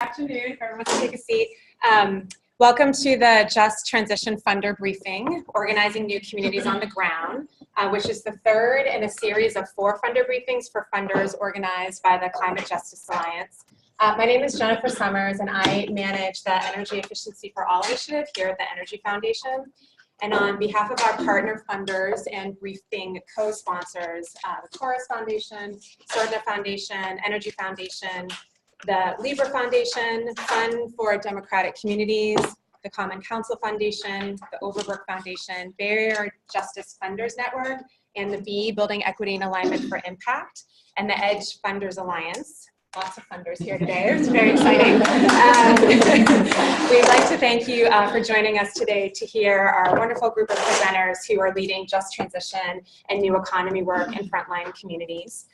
afternoon. If everyone wants to take a seat. Welcome to the Just Transition Funder Briefing, Organizing New Communities on the Ground, which is the third in a series of 4 funder briefings for funders organized by the Climate Justice Alliance. My name is Jennifer Summers, and I manage the Energy Efficiency for All initiative here at the Energy Foundation. And on behalf of our partner funders and briefing co-sponsors, the Chorus Foundation, Sorda Foundation, Energy Foundation, the Libra Foundation, Fund for Democratic Communities, the Common Council Foundation, the Overbrook Foundation, Bay Area Justice Funders Network, and the B Building Equity and Alignment for Impact, and the EDGE Funders Alliance. Lots of funders here today. It's very exciting. We'd like to thank you for joining us today to hear our wonderful group of presenters who are leading Just Transition and new economy work in frontline communities.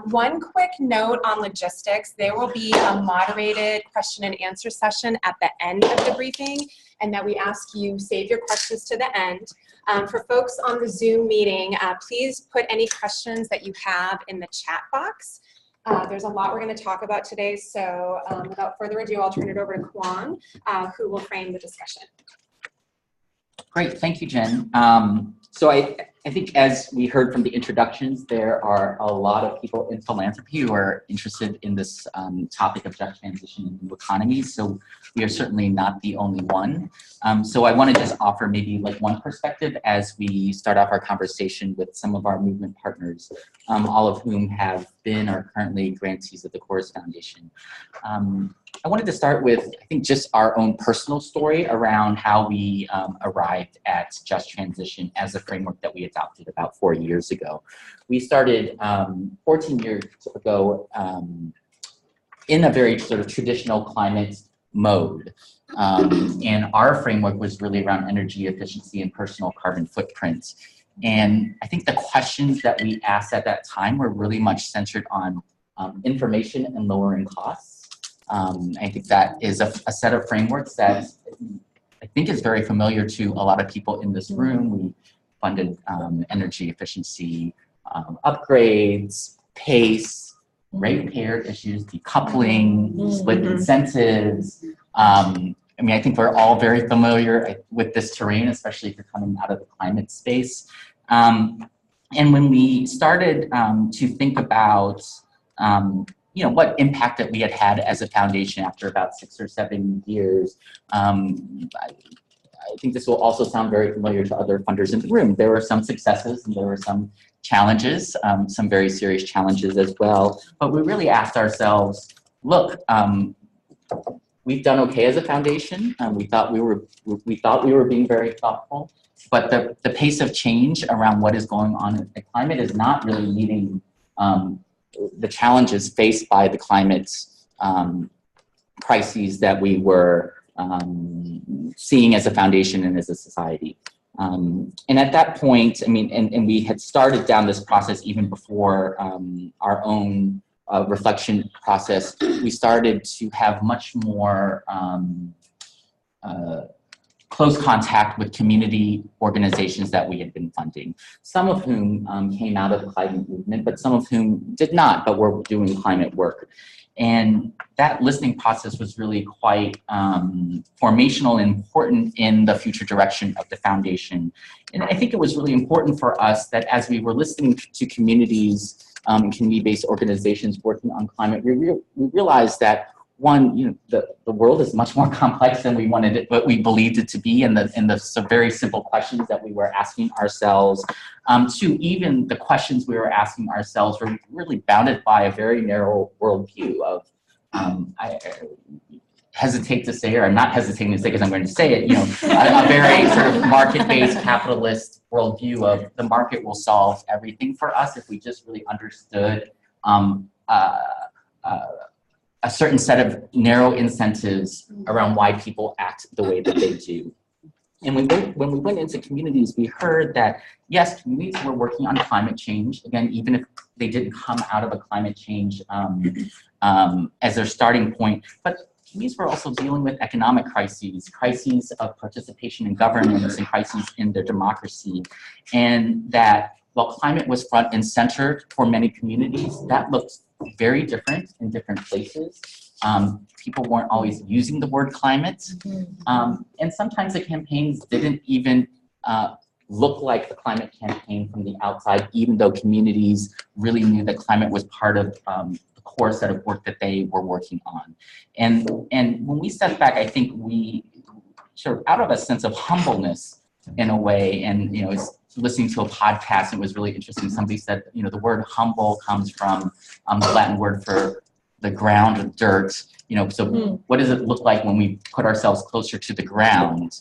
One quick note on logistics. There will be a moderated question and answer session at the end of the briefing, and that we ask you save your questions to the end. For folks on the Zoom meeting, please put any questions that you have in the chat box. There's a lot we're going to talk about today, so without further ado, I'll turn it over to Kwon, who will frame the discussion. Great, thank you, Jen. So I think as we heard from the introductions, there are a lot of people in philanthropy who are interested in this topic of just transition and new economies. So we are certainly not the only one. So I want to just offer maybe like one perspective as we start off our conversation with some of our movement partners, all of whom have been or currently grantees of the Chorus Foundation. I wanted to start with, I think, just our own personal story around how we arrived at Just Transition as a framework that we adopted about 4 years ago. We started 14 years ago in a very sort of traditional climate mode. And our framework was really around energy efficiency and personal carbon footprint. And I think the questions that we asked at that time were really much centered on information and lowering costs. I think that is a set of frameworks that I think is very familiar to a lot of people in this room. We funded energy efficiency upgrades, PACE, ratepayer issues, decoupling, split incentives. I mean, I think we're all very familiar with this terrain, especially if you're coming out of the climate space. And when we started to think about you know, what impact that we had had as a foundation after about 6 or 7 years. I think this will also sound very familiar to other funders in the room. There were some successes and there were some challenges, some very serious challenges as well. But we really asked ourselves, look, we've done okay as a foundation. We thought we were being very thoughtful, but the pace of change around what is going on in the climate is not really meeting the challenges faced by the climate crises that we were seeing as a foundation and as a society. And at that point, I mean, and we had started down this process even before our own reflection process. We started to have much more close contact with community organizations that we had been funding, some of whom came out of the climate movement, but some of whom did not, but were doing climate work. And that listening process was really quite formational and important in the future direction of the foundation. And I think it was really important for us that as we were listening to communities and community-based organizations working on climate, we realized that one, you know, the world is much more complex than we wanted it, what we believed it to be, and the very simple questions that we were asking ourselves. Two, even the questions we were asking ourselves were really bounded by a very narrow worldview of, I hesitate to say, or I'm not hesitating to say because I'm going to say it, you know, a very sort of market-based capitalist worldview of the market will solve everything for us if we just really understood a certain set of narrow incentives around why people act the way that they do. And when we went into communities, we heard that, yes, communities were working on climate change, again, even if they didn't come out of a climate change as their starting point, but communities were also dealing with economic crises, crises of participation in governance, and crises in their democracy. And that while climate was front and center for many communities, that looked very different in different places. people weren't always using the word climate. And sometimes the campaigns didn't even look like the climate campaign from the outside, even though communities really knew that climate was part of the core set of work that they were working on. And when we step back, I think we sort of out of a sense of humbleness in a way, and it's listening to a podcast, it was really interesting. Somebody said, the word humble comes from the Latin word for the ground or dirt. So what does it look like when we put ourselves closer to the ground?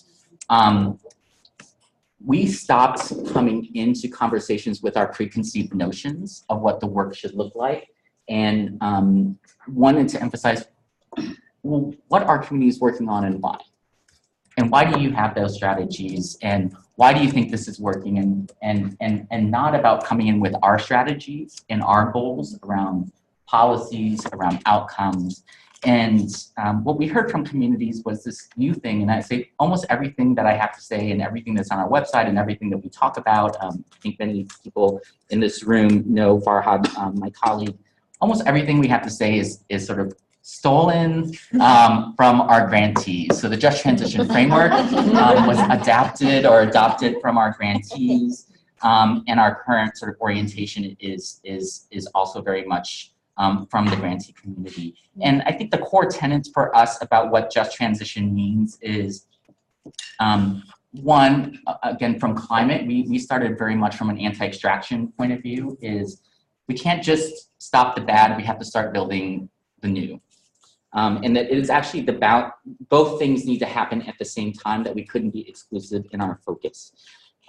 We stopped coming into conversations with our preconceived notions of what the work should look like, and wanted to emphasize, well, what are communities working on and why? And why do you have those strategies? And why do you think this is working? And not about coming in with our strategies and our goals around policies, around outcomes. And what we heard from communities was this new thing, and I say almost everything that I have to say and everything that's on our website and everything that we talk about, I think many people in this room know Farhad, my colleague, almost everything we have to say is sort of stolen from our grantees. So the Just Transition Framework was adopted from our grantees, and our current sort of orientation is also very much from the grantee community. And I think the core tenets for us about what just transition means is, one, again, from climate, we started very much from an anti-extraction point of view, is we can't just stop the bad, we have to start building the new. And that it is actually about, both things need to happen at the same time, that we couldn't be exclusive in our focus.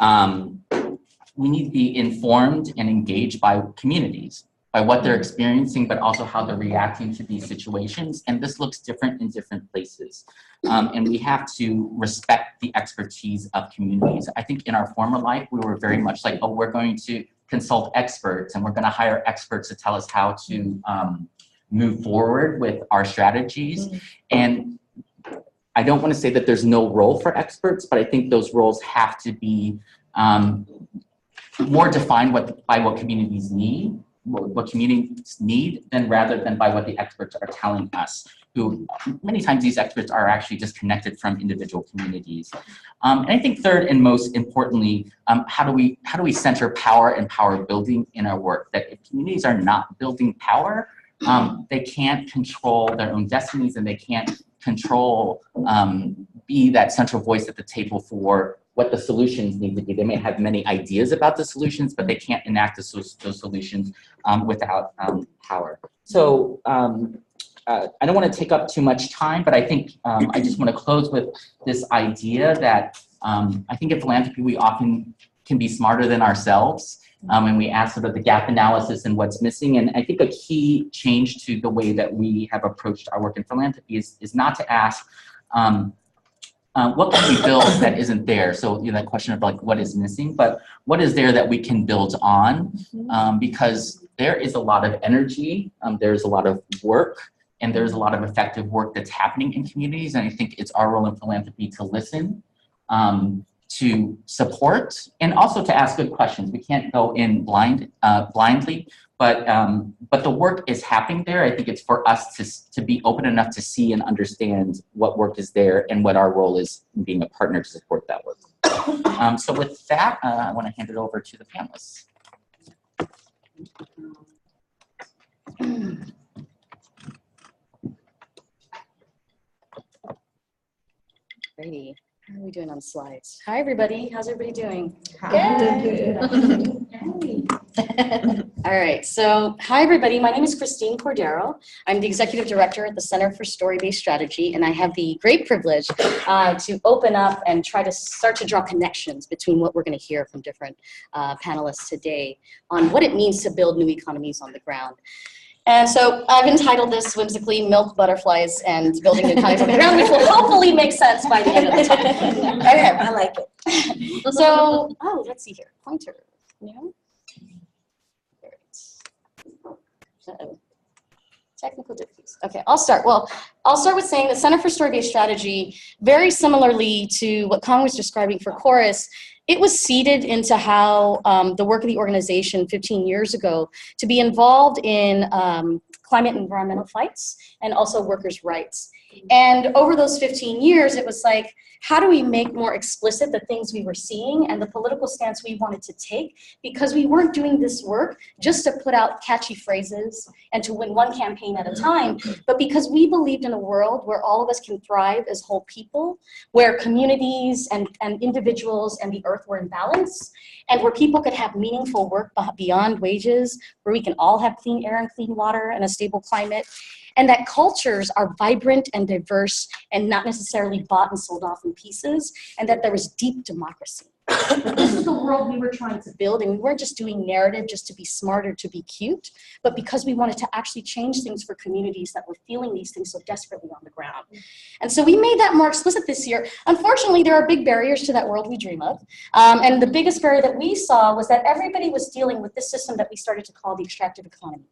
We need to be informed and engaged by communities, by what they're experiencing, but also how they're reacting to these situations. And this looks different in different places. And we have to respect the expertise of communities. I think in our former life, we were very much like, oh, we're going to consult experts and we're gonna hire experts to tell us how to move forward with our strategies. And I don't wanna say that there's no role for experts, but I think those roles have to be more defined by what communities need, than rather than by what the experts are telling us, who many times these experts are actually disconnected from individual communities. And I think third and most importantly, how do we center power and power building in our work? That if communities are not building power, they can't control their own destinies, and they can't control, be that central voice at the table for what the solutions need to be. They may have many ideas about the solutions, but they can't enact those solutions without power. So I don't want to take up too much time, but I think I just want to close with this idea that I think in philanthropy we often can be smarter than ourselves. And we ask sort of the gap analysis and what's missing. And I think a key change to the way that we have approached our work in philanthropy is not to ask, what can we build that isn't there? So that question of like, what is missing, but what is there that we can build on? Because there is a lot of energy, there's a lot of work, and there's a lot of effective work that's happening in communities. And I think it's our role in philanthropy to listen, to support, and also to ask good questions. We can't go in blindly, but the work is happening there. I think it's for us to be open enough to see and understand what work is there and what our role is in being a partner to support that work. So with that, I want to hand it over to the panelists. Alrighty. How are we doing on slides? Hi, everybody. How's everybody doing? Good. All right. So, hi, everybody. My name is Christine Cordero. I'm the executive director at the Center for Story-Based Strategy, and I have the great privilege to open up and try to start to draw connections between what we're going to hear from different panelists today on what it means to build new economies on the ground. And so I've entitled this whimsically Milk, Butterflies, and Building New Economies on the Ground, which will hopefully make sense by the end of the talk. Okay, I like it. So, let's see here. Pointer. No? Uh-oh. Technical difficulties. Okay, I'll start. Well, I'll start with saying the Center for Story-Based Strategy, very similarly to what Kong was describing for Chorus, it was seeded into how the work of the organization 15 years ago to be involved in climate and environmental fights, and also workers' rights. And over those 15 years, it was like, how do we make more explicit the things we were seeing and the political stance we wanted to take? Because we weren't doing this work just to put out catchy phrases and to win one campaign at a time, but because we believed in a world where all of us can thrive as whole people, where communities and individuals and the earth were in balance, and where people could have meaningful work beyond wages, where we can all have clean air and clean water and a stable climate, and that cultures are vibrant and diverse and not necessarily bought and sold off in pieces, and that there was deep democracy. This is the world we were trying to build, and we weren't just doing narrative just to be smart or to be cute, but because we wanted to actually change things for communities that were feeling these things so desperately on the ground. And so we made that more explicit this year. Unfortunately, there are big barriers to that world we dream of. And the biggest barrier that we saw was that everybody was dealing with this system that we started to call the extractive economy.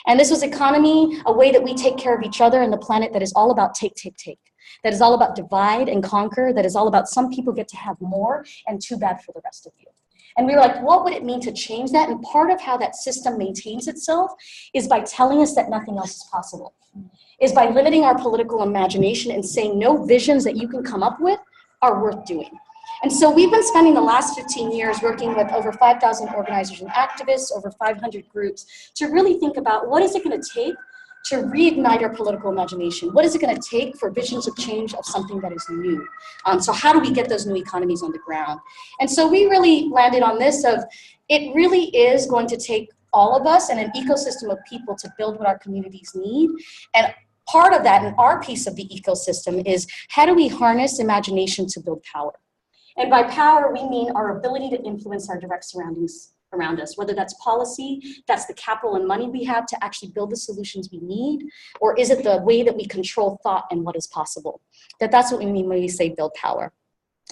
And this was economy, a way that we take care of each other and the planet that is all about take, take, take. That is all about divide and conquer. That is all about some people get to have more and too bad for the rest of you. And we were like, what would it mean to change that? And part of how that system maintains itself is by telling us that nothing else is possible. Is by limiting our political imagination and saying no visions that you can come up with are worth doing. And so we've been spending the last 15 years working with over 5,000 organizers and activists, over 500 groups, to really think about what is it going to take to reignite our political imagination? What is it going to take for visions of change of something that is new? So how do we get those new economies on the ground? And so we really landed on this of, it really is going to take all of us and an ecosystem of people to build what our communities need. And part of that, and our piece of the ecosystem, is how do we harness imagination to build power? And by power, we mean our ability to influence our direct surroundings around us, whether that's policy, that's the capital and money we have to actually build the solutions we need, or is it the way that we control thought and what is possible? That's what we mean when we say build power.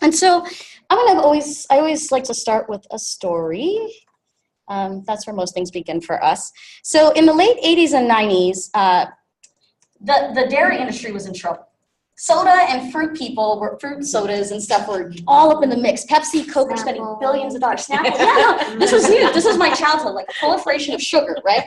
And so I always like to start with a story. That's where most things begin for us. So in the late 80s and 90s, the dairy industry was in trouble. Soda and fruit sodas and stuff were all up in the mix. Pepsi, Coke were spending billions of dollars. Snapple, yeah, no, this was huge. This was my childhood, like a proliferation of sugar, right?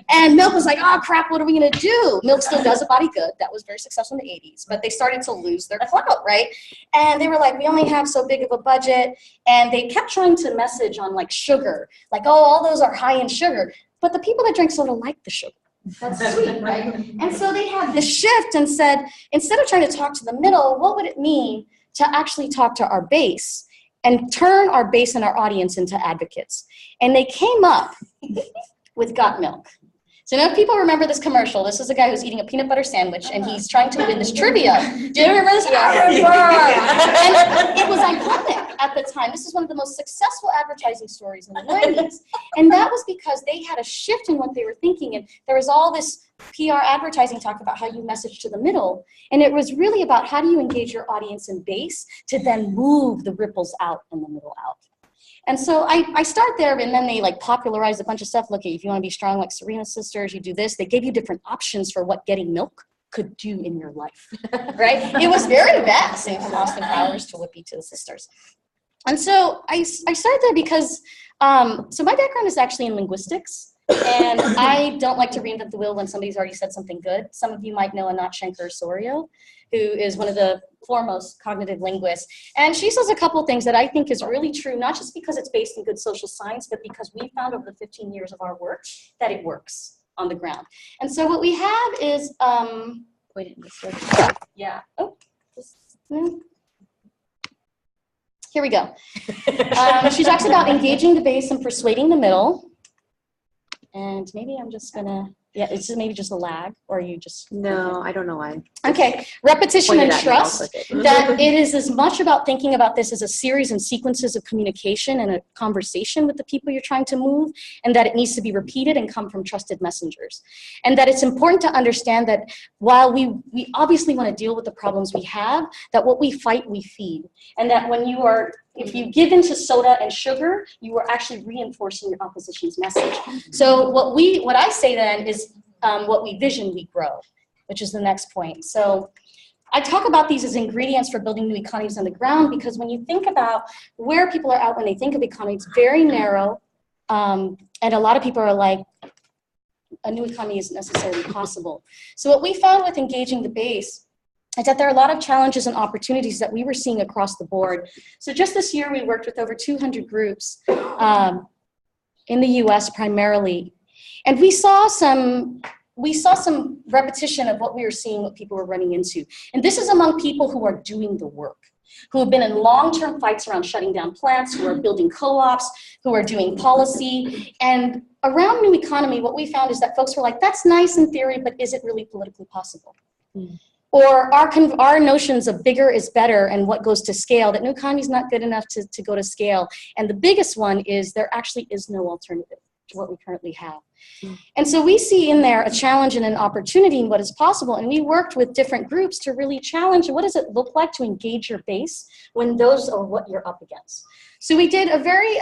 And milk was like, oh crap, what are we gonna do? Milk still does a body good. That was very successful in the 80s, but they started to lose their clout, right? And they were like, we only have so big of a budget. And they kept trying to message on like sugar, like, oh, all those are high in sugar. But the people that drink soda like the sugar. That's sweet, right? And so they had this shift and said, instead of trying to talk to the middle, what would it mean to actually talk to our base and turn our base and our audience into advocates? And they came up with Got Milk. So now people remember this commercial. This is a guy who's eating a peanut butter sandwich and he's trying to win this trivia. Do you remember this? And it was iconic at the time. This is one of the most successful advertising stories in the 90s. And that was because they had a shift in what they were thinking. And there was all this PR advertising talk about how you message to the middle. And it was really about how do you engage your audience and base to then move the ripples out and the middle out. And so I start there, and then they like popularized a bunch of stuff. Look, if you want to be strong like Serena's sisters, you do this. They gave you different options for what getting milk could do in your life, right? It was very vast, from Austin Powers to Whoopi to the sisters. And so I started there because, so my background is actually in linguistics. And I don't like to reinvent the wheel when somebody's already said something good. Some of you might know Anat Shenker-Osorio, who is one of the foremost cognitive linguists. And she says a couple of things that I think is really true, not just because it's based in good social science, but because we found over the 15 years of our work that it works on the ground. And so what we have is, yeah. Oh, here we go. She talks about engaging the base and persuading the middle. And maybe I'm just gonna, yeah, it's maybe just a lag, or you just. No, I don't know why. Okay, repetition and trust, that it is as much about thinking about this as a series and sequences of communication and a conversation with the people you're trying to move, and that it needs to be repeated and come from trusted messengers. And that it's important to understand that while we obviously want to deal with the problems we have, that what we fight, we feed. And that when you are, if you give into soda and sugar, you are actually reinforcing your opposition's message. So what I say then is what we vision, we grow, which is the next point. So I talk about these as ingredients for building new economies on the ground, because when you think about where people are at when they think of economy, it's very narrow. And a lot of people are like, a new economy isn't necessarily possible. So what we found with engaging the base is that there are a lot of challenges and opportunities that we were seeing across the board. So just this year, we worked with over 200 groups in the US primarily. And we saw some repetition of what we were seeing, what people were running into. And this is among people who are doing the work, who have been in long-term fights around shutting down plants, who are building co-ops, who are doing policy. And around new economy, what we found is that folks were like, that's nice in theory, but is it really politically possible? Or our notions of bigger is better and what goes to scale, that new economy is not good enough to go to scale. And the biggest one is there actually is no alternative to what we currently have. And so we see in there a challenge and an opportunity in what is possible. And we worked with different groups to really challenge what does it look like to engage your base when those are what you're up against. So we did a very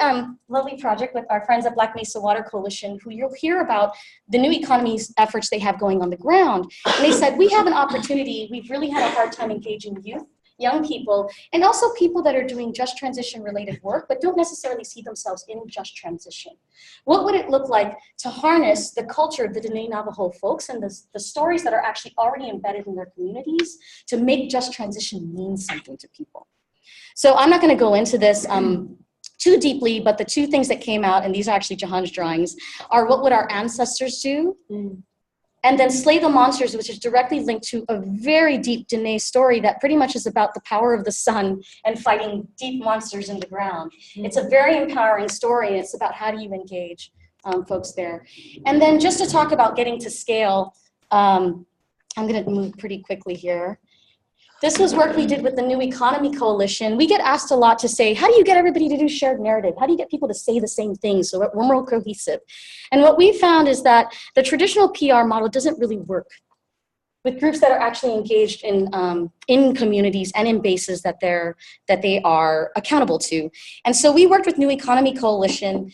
lovely project with our friends at Black Mesa Water Coalition, who you'll hear about the new economies efforts they have going on the ground. And they said, we have an opportunity. We've really had a hard time engaging youth, young people, and also people that are doing just transition related work, but don't necessarily see themselves in just transition. What would it look like to harness the culture of the Diné Navajo folks and the stories that are actually already embedded in their communities to make just transition mean something to people? So I'm not going to go into this too deeply, but the two things that came out, and these are actually Jahan's drawings, are what would our ancestors do? And then Slay the Monsters, which is directly linked to a very deep Diné story that pretty much is about the power of the sun and fighting deep monsters in the ground. It's a very empowering story, and it's about how do you engage folks there. And then just to talk about getting to scale, I'm going to move pretty quickly here. This was work we did with the New Economy Coalition. We get asked a lot to say, how do you get everybody to do shared narrative? How do you get people to say the same thing so we're more cohesive? And what we found is that the traditional PR model doesn't really work with groups that are actually engaged in communities and in bases that they are accountable to. And so we worked with New Economy Coalition.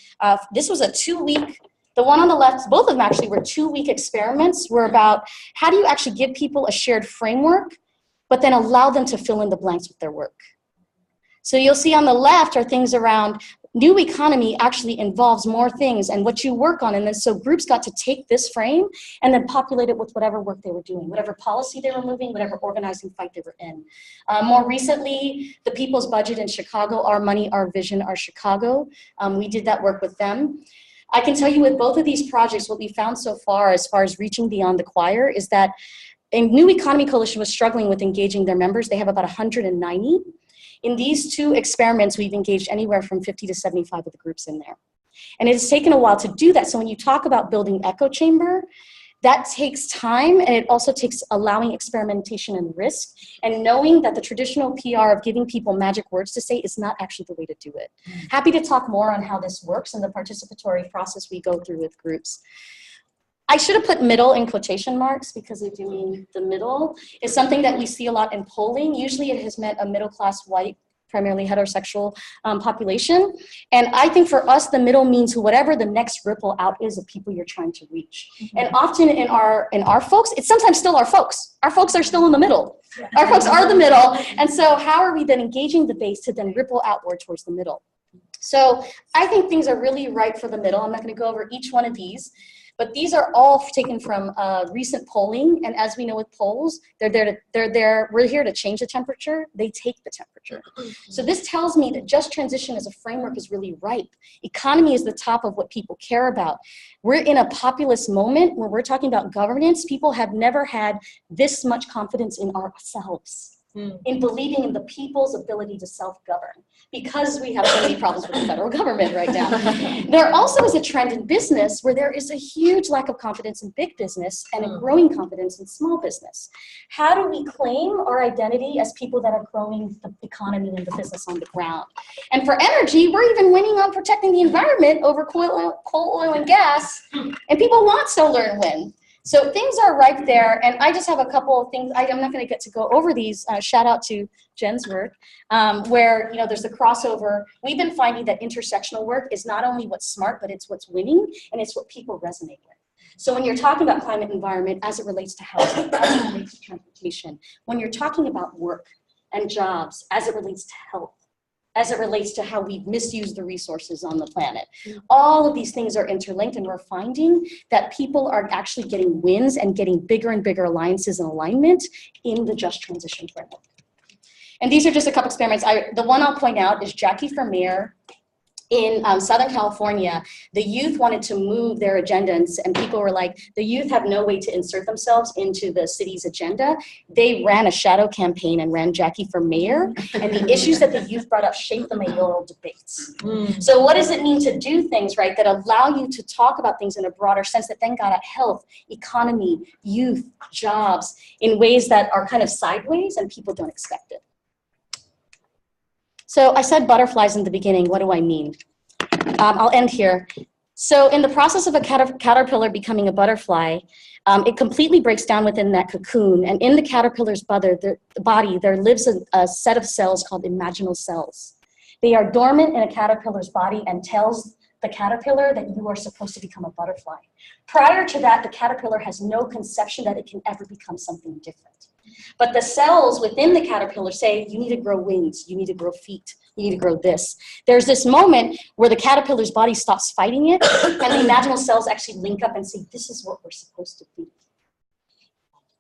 This was a 2-week. The one on the left, both of them actually were 2-week experiments, were about how do you actually give people a shared framework but then allow them to fill in the blanks with their work. So you'll see on the left are things around new economy actually involves more things and what you work on. And then so groups got to take this frame and then populate it with whatever work they were doing, whatever policy they were moving, whatever organizing fight they were in. More recently, the People's Budget in Chicago, Our Money, Our Vision, Our Chicago. We did that work with them. I can tell you with both of these projects, what we found so far as reaching beyond the choir is that a New Economy Coalition was struggling with engaging their members. They have about 190. In these 2 experiments, we've engaged anywhere from 50 to 75 of the groups in there. And it has taken a while to do that. So when you talk about building echo chamber, that takes time, and it also takes allowing experimentation and risk, and knowing that the traditional PR of giving people magic words to say is not actually the way to do it. Happy to talk more on how this works and the participatory process we go through with groups. I should have put middle in quotation marks because I do mean the middle is something that we see a lot in polling. Usually it has meant a middle-class white, primarily heterosexual population. And I think for us, the middle means whatever the next ripple out is of people you're trying to reach. And often in our folks, it's sometimes still our folks. Our folks are still in the middle. Our folks are the middle. And so how are we then engaging the base to then ripple outward towards the middle? So I think things are really ripe for the middle. I'm not going to go over each one of these. But these are all taken from recent polling, and as we know with polls, we're here to change the temperature, they take the temperature. So this tells me that just transition as a framework is really ripe. Economy is the top of what people care about. We're in a populist moment where we're talking about governance. People have never had this much confidence in ourselves, in believing in the people's ability to self-govern, because we have so many problems with the federal government right now. There also is a trend in business where there is a huge lack of confidence in big business and a growing confidence in small business. How do we claim our identity as people that are growing the economy and the business on the ground? And for energy, we're even winning on protecting the environment over coal, oil, and gas, and people want solar and wind. So things are ripe there, and I just have a couple of things. I'm not going to get to go over these. Shout out to Jen's work, where there's the crossover. We've been finding that intersectional work is not only what's smart, but it's what's winning, and it's what people resonate with. So when you're talking about climate environment as it relates to housing, as it relates to transportation, when you're talking about work and jobs as it relates to health, as it relates to how we misuse the resources on the planet. All of these things are interlinked, and we're finding that people are actually getting wins and getting bigger and bigger alliances and alignment in the just transition framework. And these are just a couple experiments. The one I'll point out is Jackie for Mayor. In Southern California, the youth wanted to move their agendas, and people were like, the youth have no way to insert themselves into the city's agenda. They ran a shadow campaign and ran Jackie for Mayor, and the issues that the youth brought up shaped the mayoral debates. So what does it mean to do things, right, that allow you to talk about things in a broader sense that then got at health, economy, youth, jobs, in ways that are kind of sideways and people don't expect it? So I said butterflies in the beginning. What do I mean? I'll end here. So in the process of a caterpillar becoming a butterfly, it completely breaks down within that cocoon. And in the caterpillar's body, there lives a set of cells called imaginal cells. They are dormant in a caterpillar's body and tells the caterpillar that you are supposed to become a butterfly. Prior to that, the caterpillar has no conception that it can ever become something different. But the cells within the caterpillar say, you need to grow wings, you need to grow feet, you need to grow this. There's this moment where the caterpillar's body stops fighting it, and the imaginal cells actually link up and say, this is what we're supposed to be.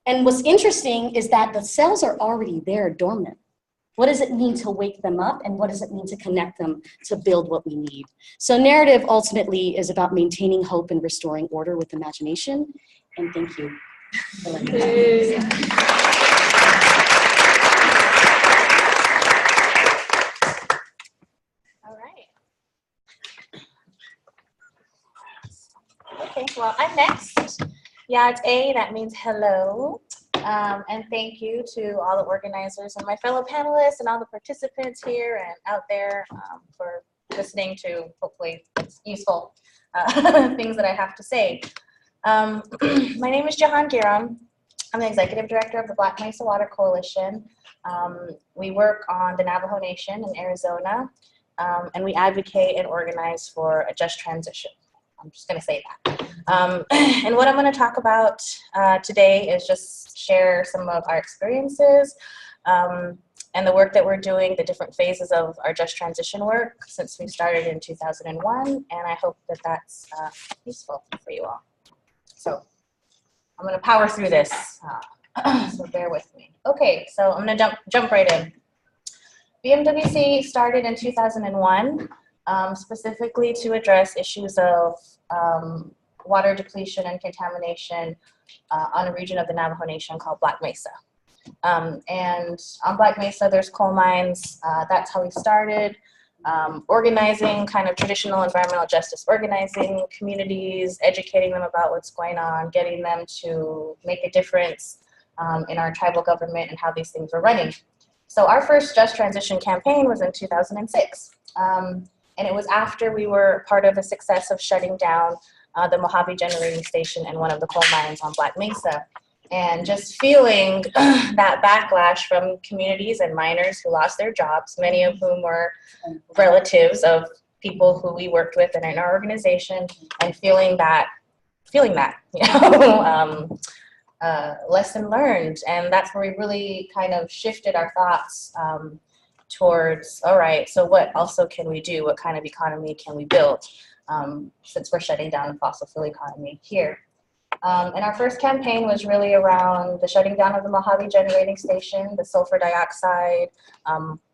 And what's interesting is that the cells are already there, dormant. What does it mean to wake them up, and what does it mean to connect them to build what we need? So narrative ultimately is about maintaining hope and restoring order with imagination, and thank you. All right. Okay, well, I'm next. Yeah, it's A, that means hello. And thank you to all the organizers and my fellow panelists and all the participants here and out there for listening to, hopefully, useful things that I have to say. My name is Jahan Giram. I'm the Executive Director of the Black Mesa Water Coalition. We work on the Navajo Nation in Arizona, and we advocate and organize for a just transition. I'm just going to say that. And what I'm going to talk about today is just share some of our experiences and the work that we're doing, the different phases of our just transition work since we started in 2001, and I hope that that's useful for you all. So I'm going to power through this, so bear with me. Okay, so I'm going to jump right in. BMWC started in 2001, specifically to address issues of water depletion and contamination on a region of the Navajo Nation called Black Mesa. And on Black Mesa, there's coal mines. That's how we started. Organizing kind of traditional environmental justice organizing communities, educating them about what's going on, getting them to make a difference in our tribal government and how these things were running. So our first Just Transition campaign was in 2006. And it was after we were part of the success of shutting down the Mojave Generating Station and one of the coal mines on Black Mesa. And just feeling that backlash from communities and miners who lost their jobs, many of whom were relatives of people who we worked with and in our organization, and feeling that, you know, lesson learned. And that's where we really kind of shifted our thoughts towards, all right, so what also can we do? What kind of economy can we build since we're shutting down a fossil fuel economy here? And our first campaign was really around the shutting down of the Mojave Generating Station, the sulfur dioxide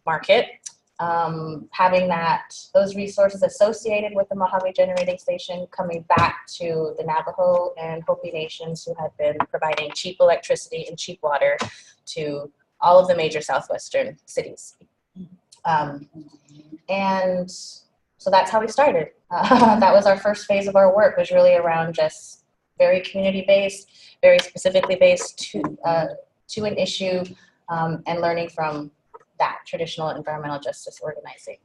market, having those resources associated with the Mojave Generating Station coming back to the Navajo and Hopi nations who had been providing cheap electricity and cheap water to all of the major southwestern cities. And so that's how we started. That was our first phase of our work, was really around just very community-based, very specifically based to an issue, and learning from that traditional environmental justice organizing.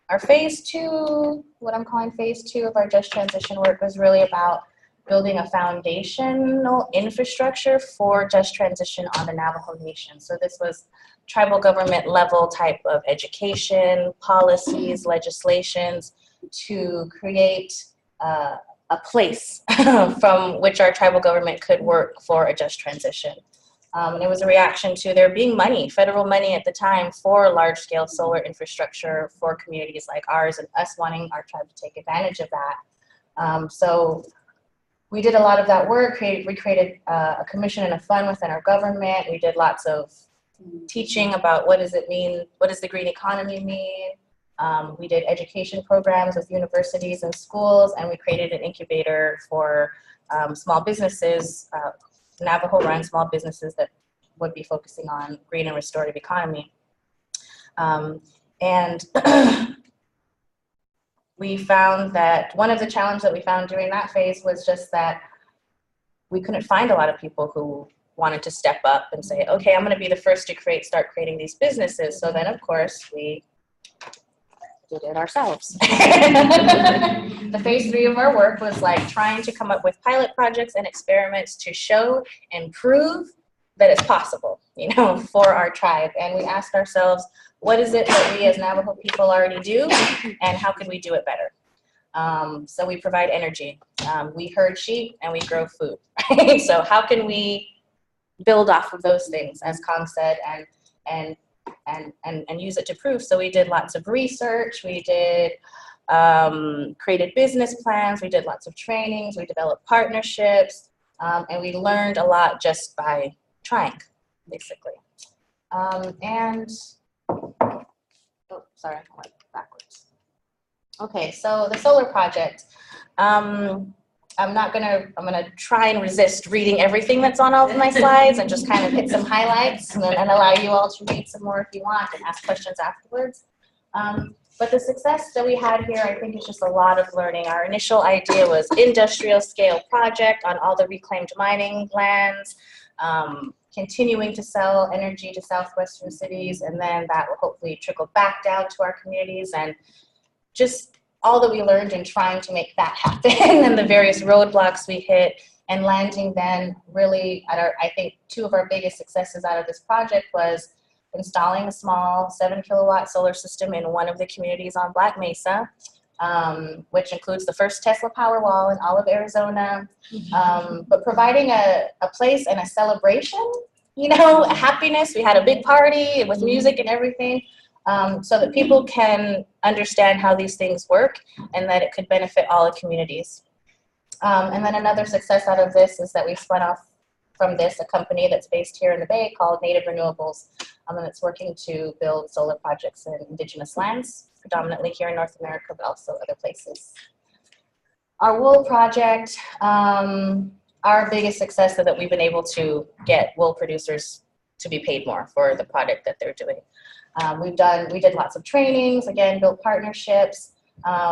Our phase two, what I'm calling phase two of our Just Transition work, was really about building a foundational infrastructure for just transition on the Navajo Nation. So this was tribal government level type of education, policies, legislations to create a place from which our tribal government could work for a just transition. And it was a reaction to there being money, federal money at the time for large-scale solar infrastructure for communities like ours, and us wanting our tribe to take advantage of that. So we did a lot of that work. We created a commission and a fund within our government. We did lots of teaching about what does it mean, what does the green economy mean. We did education programs with universities and schools, and we created an incubator for small businesses, Navajo-run small businesses that would be focusing on green and restorative economy. And we found that one of the challenges that we found during that phase was just that we couldn't find a lot of people who wanted to step up and say, okay, I'm going to be the first to start creating these businesses. So then, of course, we did it ourselves. The phase 3 of our work was like trying to come up with pilot projects and experiments to show and prove that it's possible, you know, for our tribe. And we asked ourselves, what is it that we as Navajo people already do, and how can we do it better? So we provide energy. We herd sheep and we grow food. So how can we build off of those things, as Kong said, and use it to prove? So we did lots of research. We did created business plans. We did lots of trainings. We developed partnerships, and we learned a lot just by trying, basically. Oh, sorry, I went backwards. Okay, so the solar project. I'm gonna try and resist reading everything that's on all of my slides and just kind of hit some highlights and allow you all to read some more if you want and ask questions afterwards. But the success that we had here, I think, is just a lot of learning. Our initial idea was industrial scale project on all the reclaimed mining lands, continuing to sell energy to southwestern cities, and then that will hopefully trickle back down to our communities, and just all that we learned in trying to make that happen and the various roadblocks we hit, and landing then really at I think two of our biggest successes out of this project was installing a small 7-kilowatt solar system in one of the communities on Black Mesa, which includes the first Tesla Powerwall in all of Arizona, but providing a place and a celebration, you know, a happiness. We had a big party with music and everything, so that people can understand how these things work and that it could benefit all the communities. And then another success out of this is that we spun off from this a company that's based here in the Bay called Native Renewables, and it's working to build solar projects in indigenous lands, predominantly here in North America, but also other places. Our wool project, our biggest success is that we've been able to get wool producers to be paid more for the product that they're doing. We did lots of trainings, again, built partnerships,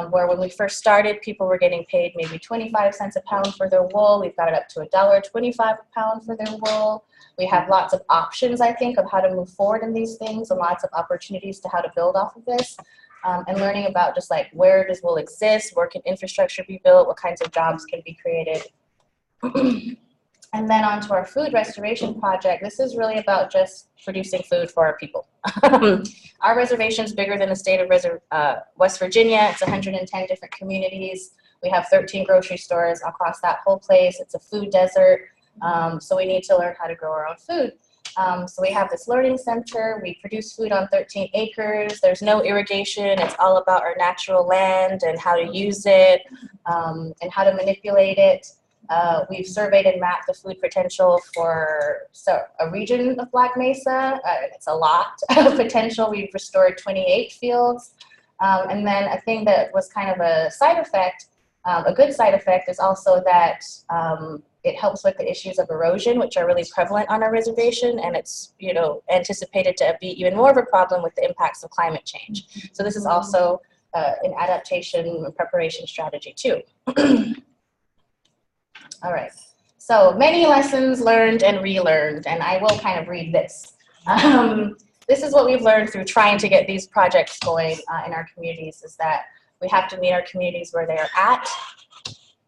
where when we first started, people were getting paid maybe 25 cents a pound for their wool. We've got it up to $1.25 a pound for their wool. We have lots of options, I think, of how to move forward in these things, and lots of opportunities to how to build off of this, and learning about just like where does wool exist, where can infrastructure be built, what kinds of jobs can be created. And then on to our food restoration project. This is really about just producing food for our people. Our reservation is bigger than the state of West Virginia. It's 110 different communities. We have 13 grocery stores across that whole place. It's a food desert, so we need to learn how to grow our own food. So we have this learning center. We produce food on 13 acres. There's no irrigation. It's all about our natural land and how to use it, and how to manipulate it. We've surveyed and mapped the food potential for a region of Black Mesa. It's a lot of potential. We've restored 28 fields. And then a thing that was kind of a side effect, a good side effect, is also that it helps with the issues of erosion, which are really prevalent on our reservation, and it's, you know, anticipated to be even more of a problem with the impacts of climate change. So this is also an adaptation and preparation strategy too. All right, so many lessons learned and relearned, and I will kind of read this. This is what we've learned through trying to get these projects going in our communities, is that we have to meet our communities where they are at.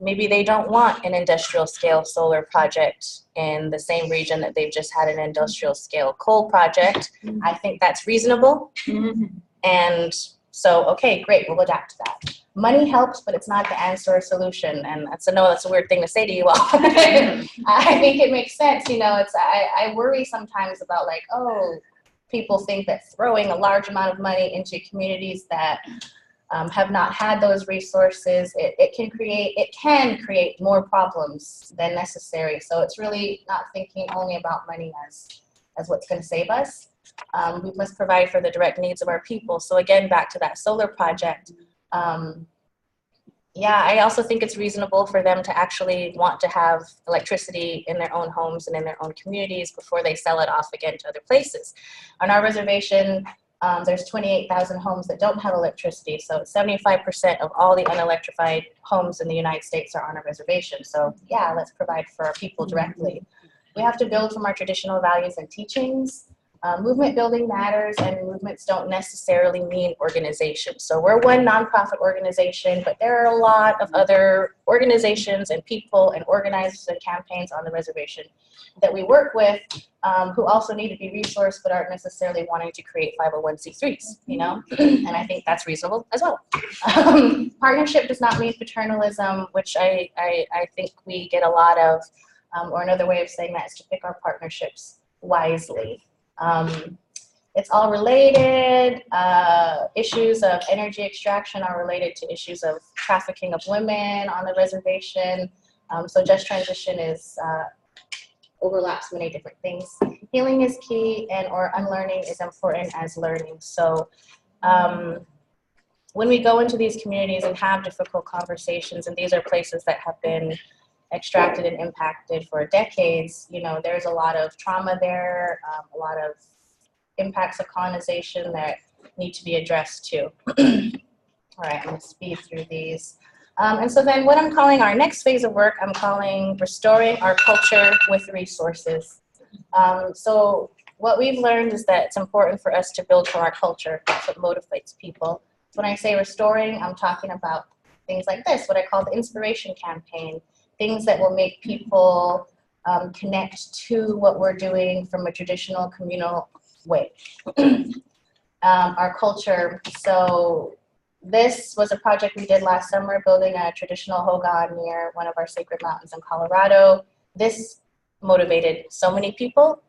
Maybe they don't want an industrial scale solar project in the same region that they've just had an industrial scale coal project. I think that's reasonable. And so, okay, great, we'll adapt to that. money helps, but it's not the answer or solution. And that's a weird thing to say to you all. I think it makes sense. I worry sometimes about like, oh, people think that throwing a large amount of money into communities that have not had those resources, it can create more problems than necessary. So it's really not thinking only about money as what's going to save us. We must provide for the direct needs of our people. So again, back to that solar project. Yeah, I also think it's reasonable for them to actually want to have electricity in their own homes and in their own communities before they sell it off again to other places. On our reservation, there's 28,000 homes that don't have electricity. So 75% of all the unelectrified homes in the United States are on a reservation. So yeah, let's provide for our people directly. We have to build from our traditional values and teachings. Movement building matters, and movements don't necessarily mean organizations. So we're one nonprofit organization, but there are a lot of other organizations and people and organizers and campaigns on the reservation that we work with who also need to be resourced but aren't necessarily wanting to create 501c3s, and I think that's reasonable as well. Partnership does not mean paternalism, which I think we get a lot of, or another way of saying that is to pick our partnerships wisely. It's all related. Issues of energy extraction are related to issues of trafficking of women on the reservation. So just transition overlaps many different things. Healing is key, or unlearning is important as learning. So when we go into these communities and have difficult conversations, and these are places that have been extracted and impacted for decades, there's a lot of trauma there, a lot of impacts of colonization that need to be addressed too. All right, I'm going to speed through these. And so then what I'm calling our next phase of work, I'm calling restoring our culture with resources. So what we've learned is that it's important for us to build from our culture. That's what motivates people. When I say restoring, I'm talking about things like this, what I call the inspiration campaign, things that will make people connect to what we're doing from a traditional communal way. Our culture. So this was a project we did last summer, building a traditional hogan near one of our sacred mountains in Colorado. This motivated so many people.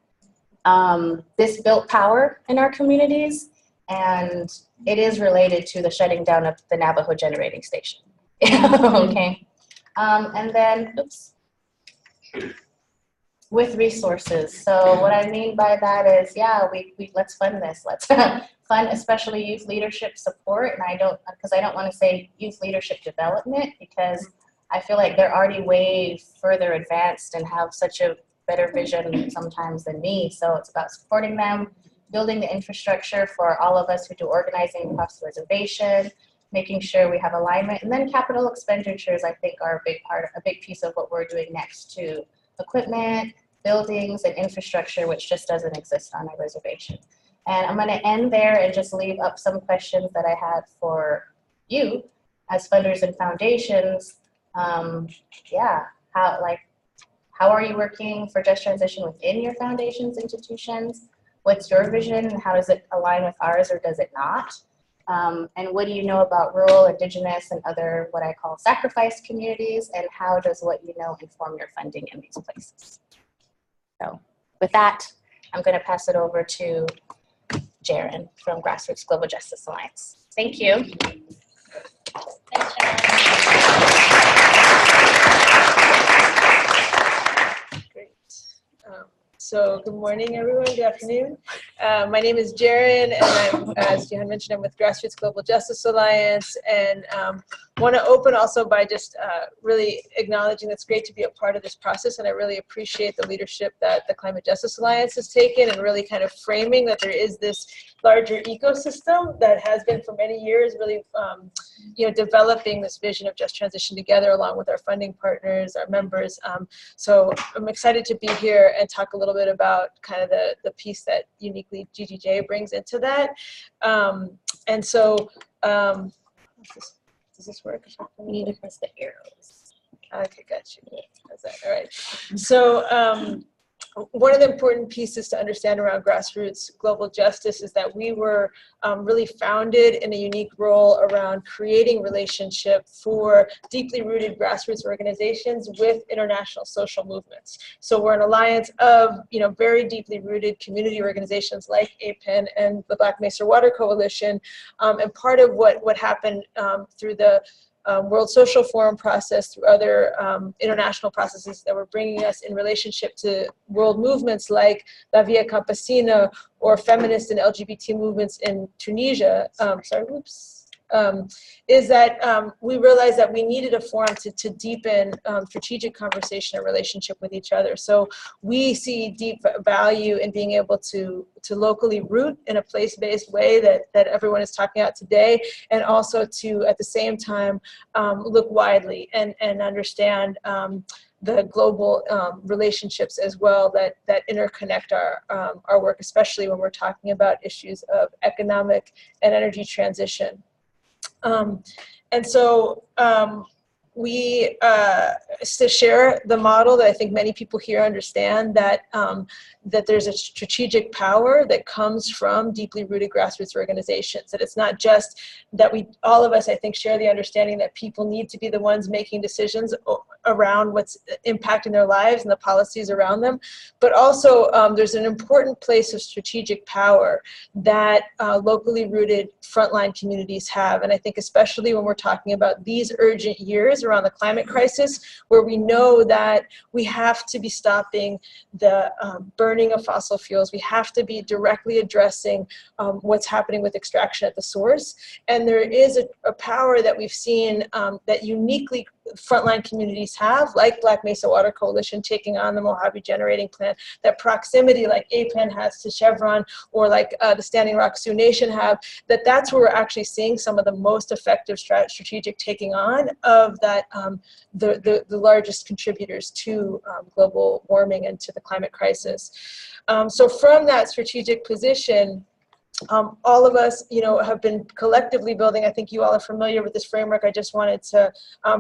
This built power in our communities, and it is related to the shutting down of the Navajo generating station. Okay. And then, oops, with resources. So what I mean by that is, yeah, we let's fund this. Let's fund especially youth leadership support. And I don't want to say youth leadership development, because I feel like they're already way further advanced and have such a better vision sometimes than me. So it's about supporting them, building the infrastructure for all of us who do organizing across the reservation, making sure we have alignment, and then capital expenditures, I think, are a big piece of what we're doing next too. Equipment, buildings, and infrastructure, which just doesn't exist on our reservation. And I'm going to end there and just leave up some questions that I had for you as funders and foundations. Yeah, how are you working for just transition within your foundation's institutions? What's your vision, and how does it align with ours, or does it not? And what do you know about rural, indigenous, and other what I call sacrifice communities, and how does what you know inform your funding in these places? So with that, I'm going to pass it over to Jaren from Grassroots Global Justice Alliance. Thank you. Great. So good morning, everyone. Good afternoon. My name is Jaren, and I'm, as Johan mentioned, I'm with Grassroots Global Justice Alliance, and want to open also by just really acknowledging that it's great to be a part of this process, and I really appreciate the leadership that the Climate Justice Alliance has taken, and really kind of framing that there is this larger ecosystem that has been for many years really developing this vision of just transition together along with our funding partners, our members. So I'm excited to be here and talk a little bit about kind of the piece that uniquely GGJ brings into that. And so, does this work? You need to press the arrows. Okay, got you. How's that? All right. So one of the important pieces to understand around grassroots global justice is that we were really founded in a unique role around creating relationship for deeply rooted grassroots organizations with international social movements. So we're an alliance of, very deeply rooted community organizations like APEN and the Black Mesa Water Coalition. And part of what happened through the World Social Forum process, through other international processes that were bringing us in relationship to world movements like La Via Campesina or feminist and LGBT movements in Tunisia, is that we realized that we needed a forum to deepen strategic conversation and relationship with each other. So we see deep value in being able to locally root in a place-based way that everyone is talking about today, and also to, at the same time, look widely and understand the global relationships as well that interconnect our work, especially when we're talking about issues of economic and energy transition. And so we to share the model that I think many people here understand, that that there's a strategic power that comes from deeply rooted grassroots organizations. That it's not just that all of us, I think, share the understanding that people need to be the ones making decisions around what's impacting their lives and the policies around them, but also there's an important place of strategic power that locally rooted frontline communities have. And I think especially when we're talking about these urgent years around the climate crisis, where we know that we have to be stopping the burning of fossil fuels. We have to be directly addressing what's happening with extraction at the source. And there is a power that we've seen that uniquely frontline communities have, like Black Mesa Water Coalition taking on the Mojave Generating Plant, that proximity like APEN has to Chevron, or like the Standing Rock Sioux Nation have, that's where we're actually seeing some of the most effective strategic taking on of that, the largest contributors to global warming and to the climate crisis. So from that strategic position, all of us, have been collectively building. I think you all are familiar with this framework. I just wanted to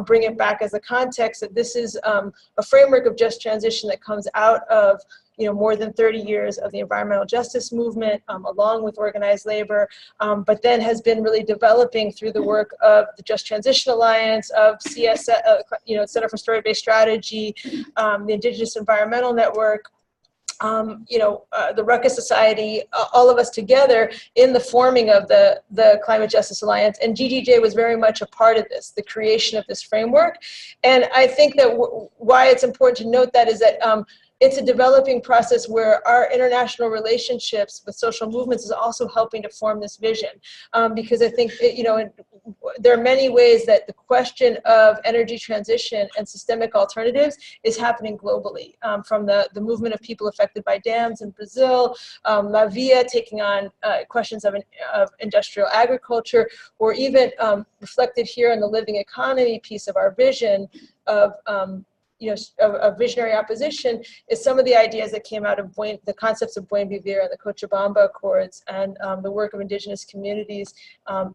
bring it back as a context that this is a framework of just transition that comes out of more than 30 years of the environmental justice movement, along with organized labor, but then has been really developing through the work of the Just Transition Alliance, of CSS, Center for Story-Based Strategy, the Indigenous Environmental Network, the Ruckus Society, all of us together in the forming of the Climate Justice Alliance. And GGJ was very much a part of this, the creation of this framework. And I think that why it's important to note that is that it's a developing process where our international relationships with social movements is also helping to form this vision. Because I think, there are many ways that the question of energy transition and systemic alternatives is happening globally. From the movement of people affected by dams in Brazil, La Via taking on questions of industrial agriculture, or even reflected here in the living economy piece of our vision of of visionary opposition, is some of the ideas that came out of the concepts of Buen Vivir and the Cochabamba Accords, and the work of indigenous communities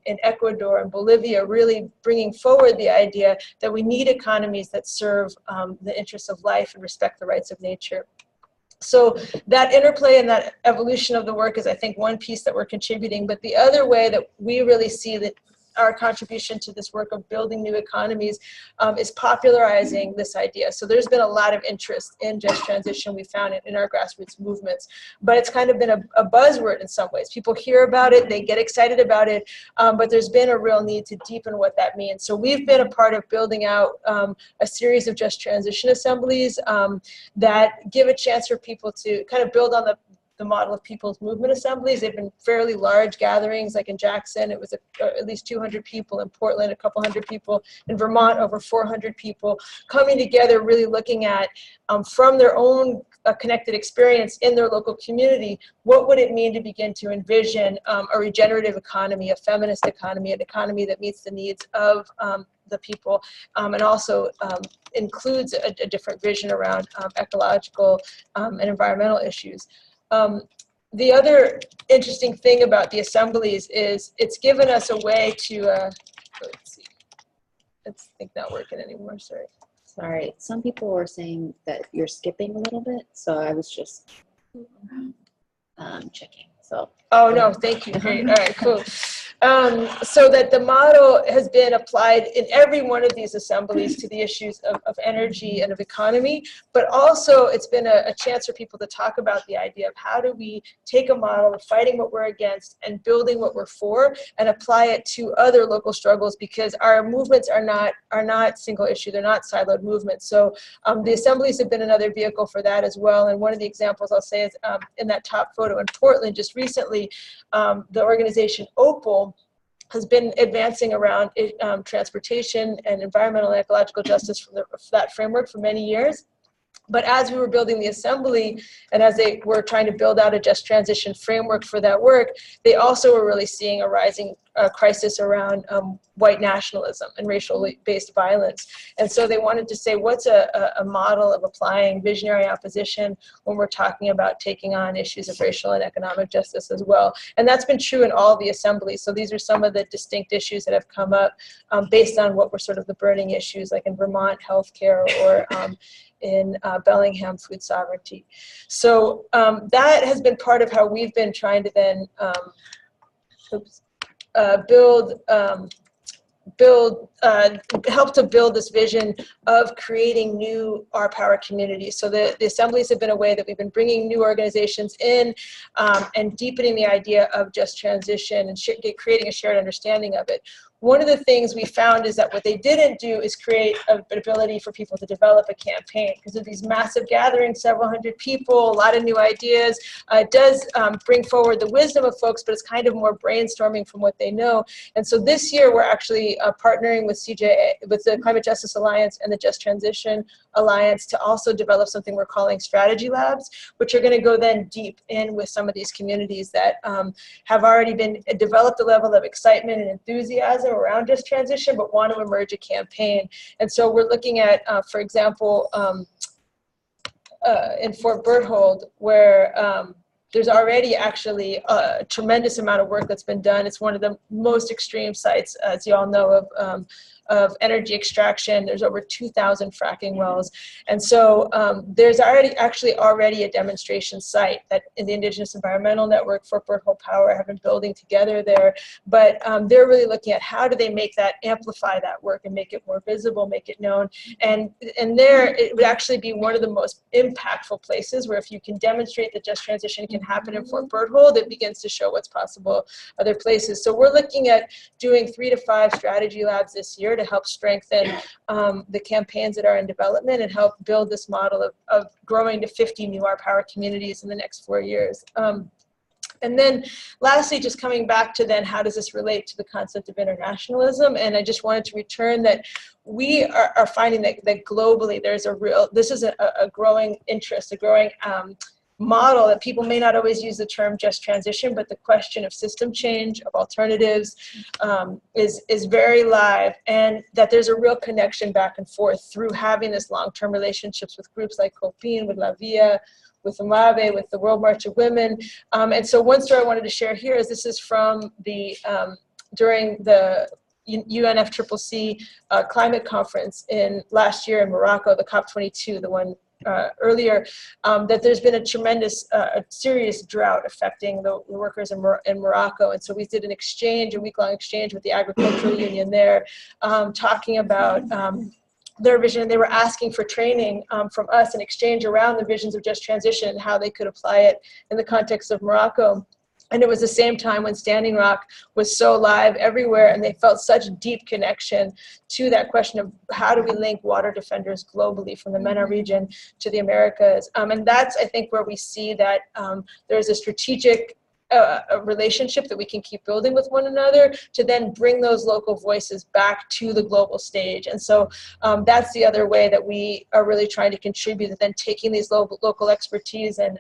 in Ecuador and Bolivia, really bringing forward the idea that we need economies that serve the interests of life and respect the rights of nature. So that interplay and that evolution of the work is, I think, one piece that we're contributing. But the other way that we really see that our contribution to this work of building new economies is popularizing this idea. So there's been a lot of interest in just transition, we found it in our grassroots movements, but it's kind of been a buzzword in some ways. People hear about it, they get excited about it, but there's been a real need to deepen what that means. So we've been a part of building out a series of just transition assemblies that give a chance for people to kind of build on the model of people's movement assemblies. They've been fairly large gatherings, like in Jackson, it was at least 200 people, in Portland, a couple hundred people, in Vermont, over 400 people, coming together, really looking at, from their own connected experience in their local community, what would it mean to begin to envision a regenerative economy, a feminist economy, an economy that meets the needs of the people, and also includes a different vision around ecological and environmental issues. The other interesting thing about the assemblies is it's given us a way to, let's see, it's I think not working anymore, sorry. Sorry, some people were saying that you're skipping a little bit, so I was just checking. So. Oh, no, thank you. Great. All right, cool. So that the model has been applied in every one of these assemblies to the issues of energy and of economy, but also it's been a chance for people to talk about the idea of how do we take a model of fighting what we're against and building what we're for and apply it to other local struggles, because our movements are not single issue, they're not siloed movements. So the assemblies have been another vehicle for that as well. And one of the examples I'll say is in that top photo in Portland just recently, the organization Opal has been advancing around transportation and environmental and ecological justice for that framework for many years. But as we were building the assembly and as they were trying to build out a just transition framework for that work, they also were really seeing a rising crisis around white nationalism and racially based violence. And so they wanted to say, what's a model of applying visionary opposition when we're talking about taking on issues of racial and economic justice as well? And that's been true in all the assemblies. So these are some of the distinct issues that have come up based on what were sort of the burning issues, like in Vermont, healthcare, or in Bellingham, food sovereignty. So that has been part of how we've been trying to then help to build this vision of creating new R-Power communities. So the assemblies have been a way that we've been bringing new organizations in and deepening the idea of just transition and creating a shared understanding of it. One of the things we found is that what they didn't do is create an ability for people to develop a campaign, because of these massive gatherings, several hundred people, a lot of new ideas. It does bring forward the wisdom of folks, but it's kind of more brainstorming from what they know. And so this year we're actually partnering with with the Climate Justice Alliance and the Just Transition Alliance to also develop something we're calling strategy labs, which are going to go then deep in with some of these communities that have already been developed a level of excitement and enthusiasm around just transition, but want to emerge a campaign. And so we're looking at, for example, in Fort Berthold, where there's already actually a tremendous amount of work that's been done. It's one of the most extreme sites, as you all know, of energy extraction. There's over 2,000 fracking wells. And so there's already a demonstration site that in the Indigenous Environmental Network, Fort Berthold Power have been building together there. But they're really looking at how do they make that, amplify that work and make it more visible, make it known. And there, it would actually be one of the most impactful places where if you can demonstrate that just transition can happen in Fort Berthold, it begins to show what's possible other places. So we're looking at doing 3 to 5 strategy labs this year to help strengthen the campaigns that are in development and help build this model of growing to 50 new R-Power communities in the next 4 years. And then lastly, just coming back to then how does this relate to the concept of internationalism? And I just wanted to return that we are finding that globally there's this is a growing interest, a growing model that people may not always use the term just transition, but the question of system change, of alternatives is very live, and that there's a real connection back and forth through having this long-term relationships with groups like COPIN, with La Via, with Amave, with the World March of Women. And so one story I wanted to share here is this is from the, during the UNFCCC climate conference last year in Morocco, the COP22, the one earlier, that there's been a tremendous, serious drought affecting the workers in Morocco. And so we did a week-long exchange with the agricultural union there, talking about their vision, and they were asking for training from us in exchange around the visions of just transition and how they could apply it in the context of Morocco. And it was the same time when Standing Rock was so live everywhere, and they felt such deep connection to that question of how do we link water defenders globally from the MENA region to the Americas. And that's, I think, where we see that there's a strategic a relationship that we can keep building with one another to then bring those local voices back to the global stage. And so that's the other way that we are really trying to contribute, that then taking these local expertise, and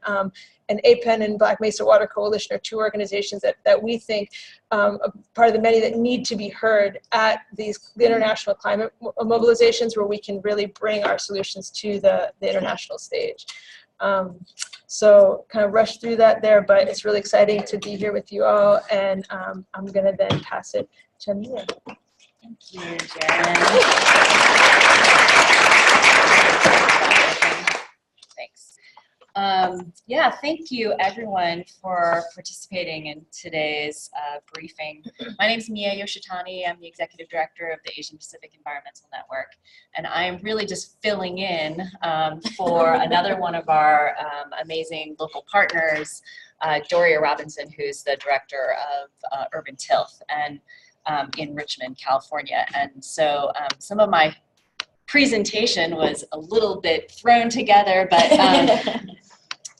APEN and Black Mesa Water Coalition are 2 organizations that we think are part of the many that need to be heard at the international climate mobilizations, where we can really bring our solutions to the international stage. So kind of rushed through that there, but it's really exciting to be here with you all, and I'm going to then pass it to Mia. Thank you, Jen. Thanks. Yeah, thank you everyone for participating in today's briefing. My name is Mia Yoshitani. I'm the Executive Director of the Asian Pacific Environmental Network. And I'm really just filling in for another one of our amazing local partners, Doria Robinson, who's the Director of Urban Tilth and in Richmond, California. And so some of my presentation was a little bit thrown together, but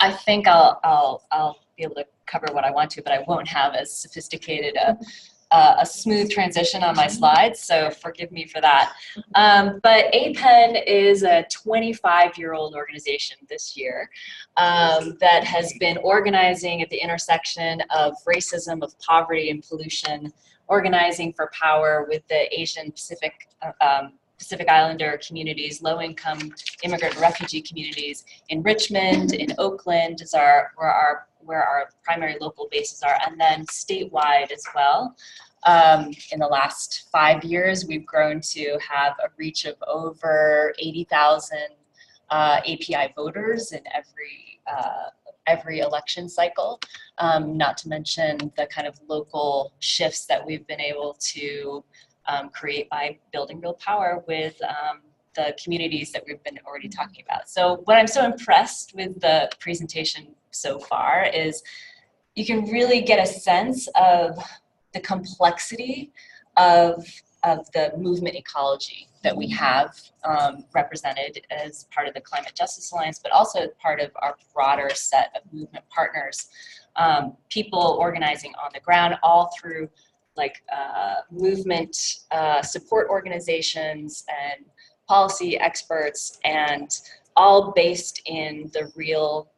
I think I'll be able to cover what I want to, but I won't have as sophisticated a smooth transition on my slides, so forgive me for that. But APEN is a 25-year-old organization this year that has been organizing at the intersection of racism, of poverty and pollution, organizing for power with the Asian Pacific Islander communities, low-income immigrant and refugee communities in Richmond, in Oakland is where our primary local bases are, and then statewide as well. In the last 5 years, we've grown to have a reach of over 80,000 API voters in every election cycle, not to mention the kind of local shifts that we've been able to create by building real power with the communities that we've been already talking about. So what I'm so impressed with the presentation so far is you can really get a sense of the complexity of the movement ecology that we have represented as part of the Climate Justice Alliance, but also part of our broader set of movement partners, people organizing on the ground all through like movement support organizations and policy experts, and all based in the real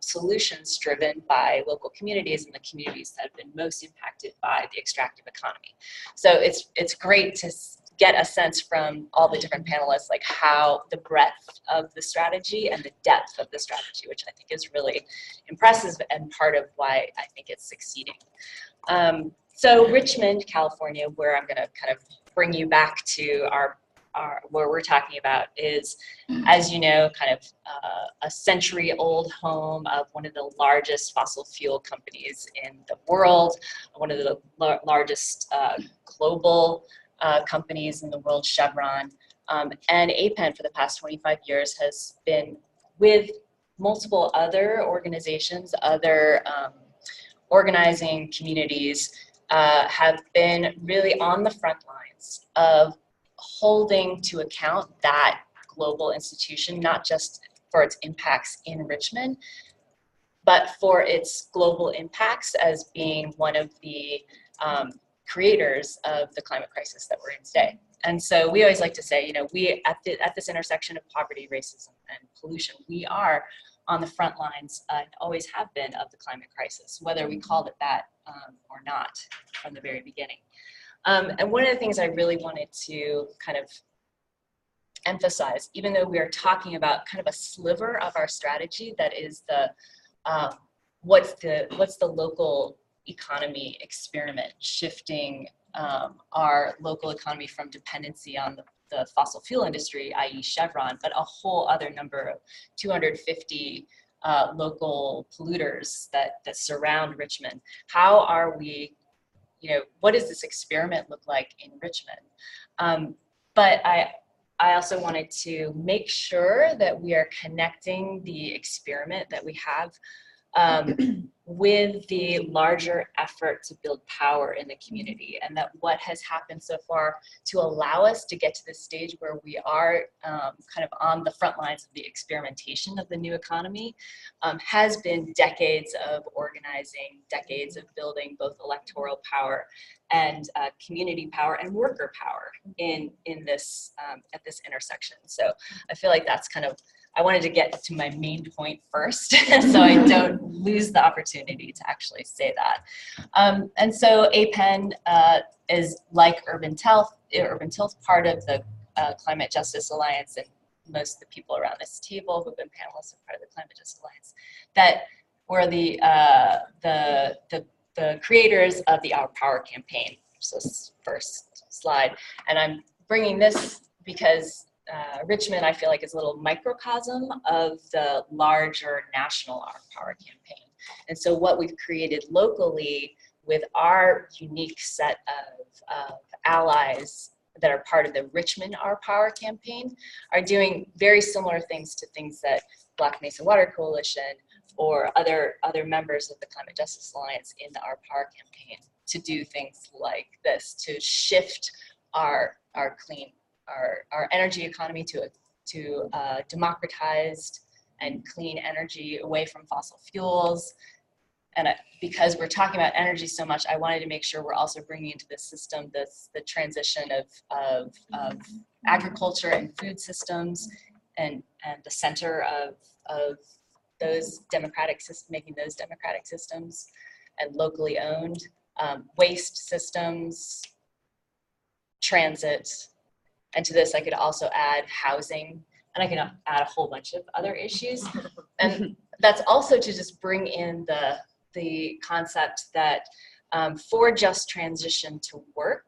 solutions driven by local communities and the communities that have been most impacted by the extractive economy. So it's great to get a sense from all the different panelists, like how the breadth of the strategy and the depth of the strategy, which I think is really impressive and part of why I think it's succeeding. So Richmond, California, where I'm going to kind of bring you back to our where we're talking about is, as you know, kind of a century-old home of one of the largest fossil fuel companies in the world, one of the largest global companies in the world, Chevron. And APEN for the past 25 years has been with multiple other organizations, other organizing communities, have been really on the front lines of holding to account that global institution, not just for its impacts in Richmond, but for its global impacts as being one of the creators of the climate crisis that we're in today. And so we always like to say, you know, we at this intersection of poverty, racism, and pollution, we are on the front lines and always have been of the climate crisis, whether we called it that or not from the very beginning. And one of the things I really wanted to kind of emphasize, even though we are talking about kind of a sliver of our strategy that is the what's the local economy experiment, shifting our local economy from dependency on the fossil fuel industry, i.e. Chevron, but a whole other number of 250 local polluters that surround Richmond. How are we, you know, what does this experiment look like in Richmond? But I also wanted to make sure that we are connecting the experiment that we have with the larger effort to build power in the community, and that what has happened so far to allow us to get to this stage where we are kind of on the front lines of the experimentation of the new economy has been decades of organizing, decades of building both electoral power and community power and worker power in this at this intersection. So I feel like that's kind of, I wanted to get to my main point first so I don't lose the opportunity to actually say that. And so APEN is like Urban Tilth, part of the Climate Justice Alliance, and most of the people around this table who've been panelists are part of the Climate Justice Alliance, that were the creators of the Our Power campaign. So this first slide. And I'm bringing this because Richmond, I feel like, is a little microcosm of the larger national Our Power campaign. And so what we've created locally with our unique set of allies that are part of the Richmond Our Power campaign are doing very similar things to things that Black Mesa Water Coalition or other members of the Climate Justice Alliance in the Our Power campaign to do things like this, to shift our energy economy to democratized and clean energy away from fossil fuels. And because we're talking about energy so much, I wanted to make sure we're also bringing into the system the transition of agriculture and food systems and the center of those democratic systems, making those democratic systems and locally owned, waste systems, transit, and to this I could also add housing, and I can add a whole bunch of other issues. And that's also to just bring in the concept that for just transition to work,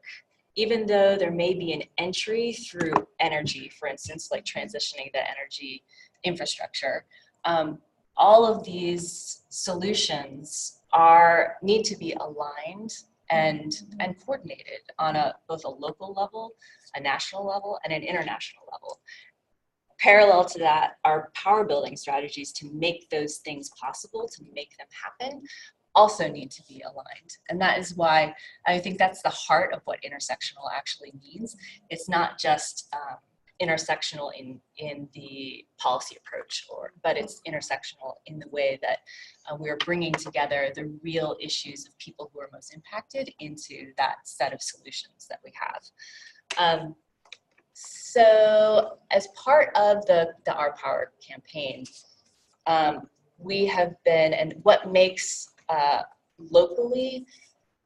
even though there may be an entry through energy, for instance, like transitioning the energy infrastructure, all of these solutions need to be aligned and coordinated on both a local level, a national level, and an international level. Parallel to that, our power building strategies to make those things possible, to make them happen, also need to be aligned. And that is why I think that's the heart of what intersectional actually means. It's not just intersectional in the policy approach, but it's intersectional in the way that we're bringing together the real issues of people who are most impacted into that set of solutions that we have. So as part of the Our Power campaign, we have been, and what makes locally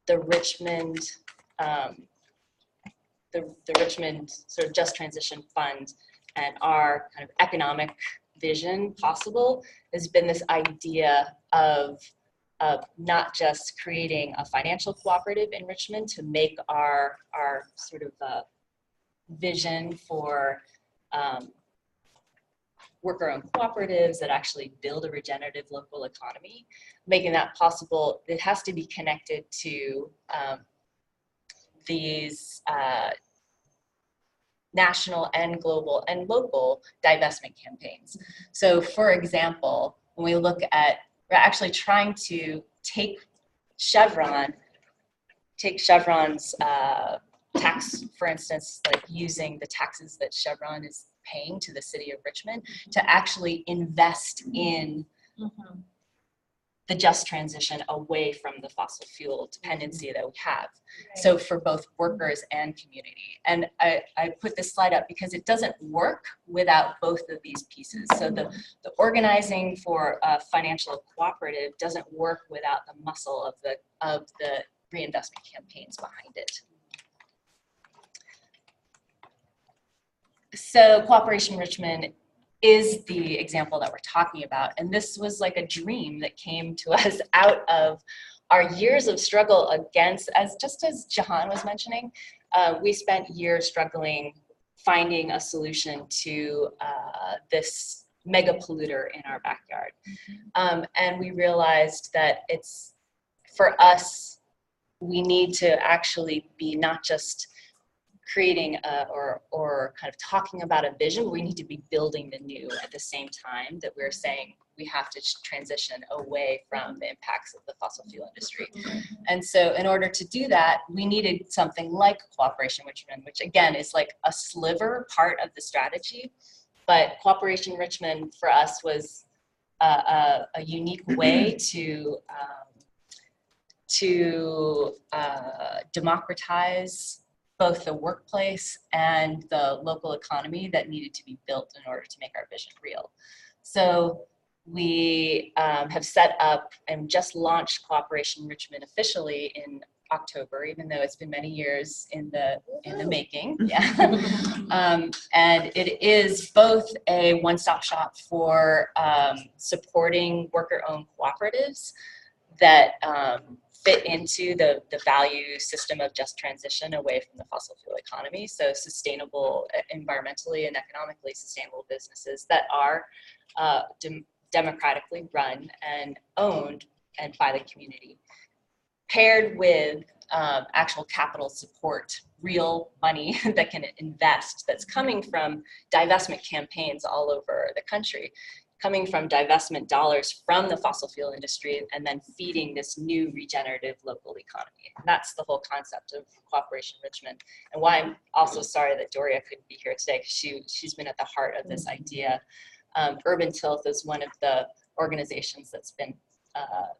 the Richmond the Richmond sort of Just Transition Fund and our kind of economic vision possible has been this idea of not just creating a financial cooperative in Richmond to make our sort of vision for worker-owned cooperatives that actually build a regenerative local economy, making that possible. It has to be connected to these national and global and local divestment campaigns. So for example, when we look at, we're actually trying to take Chevron's tax, for instance, like using the taxes that Chevron is paying to the city of Richmond to actually invest in the just transition away from the fossil fuel dependency that we have. So for both workers and community. And I put this slide up because it doesn't work without both of these pieces. So the organizing for a financial cooperative doesn't work without the muscle of the reinvestment campaigns behind it. So Cooperation Richmond is the example that we're talking about. And this was like a dream that came to us out of our years of struggle against, just as Jahan was mentioning, we spent years struggling finding a solution to this mega polluter in our backyard. And we realized that it's, for us, we need to actually be not just creating or kind of talking about a vision, we need to be building the new at the same time that we're saying we have to transition away from the impacts of the fossil fuel industry. And so in order to do that, we needed something like Cooperation Richmond, which again is like a sliver part of the strategy. But Cooperation Richmond for us was a unique way to democratize both the workplace and the local economy that needed to be built in order to make our vision real. So we have set up and just launched Cooperation Richmond officially in October, even though it's been many years in the making. Yeah. And it is both a one-stop shop for supporting worker-owned cooperatives that fit into the value system of just transition away from the fossil fuel economy. So sustainable, environmentally and economically sustainable businesses that are democratically run and owned and by the community, paired with actual capital support, real money that can invest, that's coming from divestment campaigns all over the country, coming from divestment dollars from the fossil fuel industry and then feeding this new regenerative local economy. And that's the whole concept of Cooperation Richmond, and why I'm also sorry that Doria couldn't be here today, because she's been at the heart of this idea. Urban Tilth is one of the organizations that's been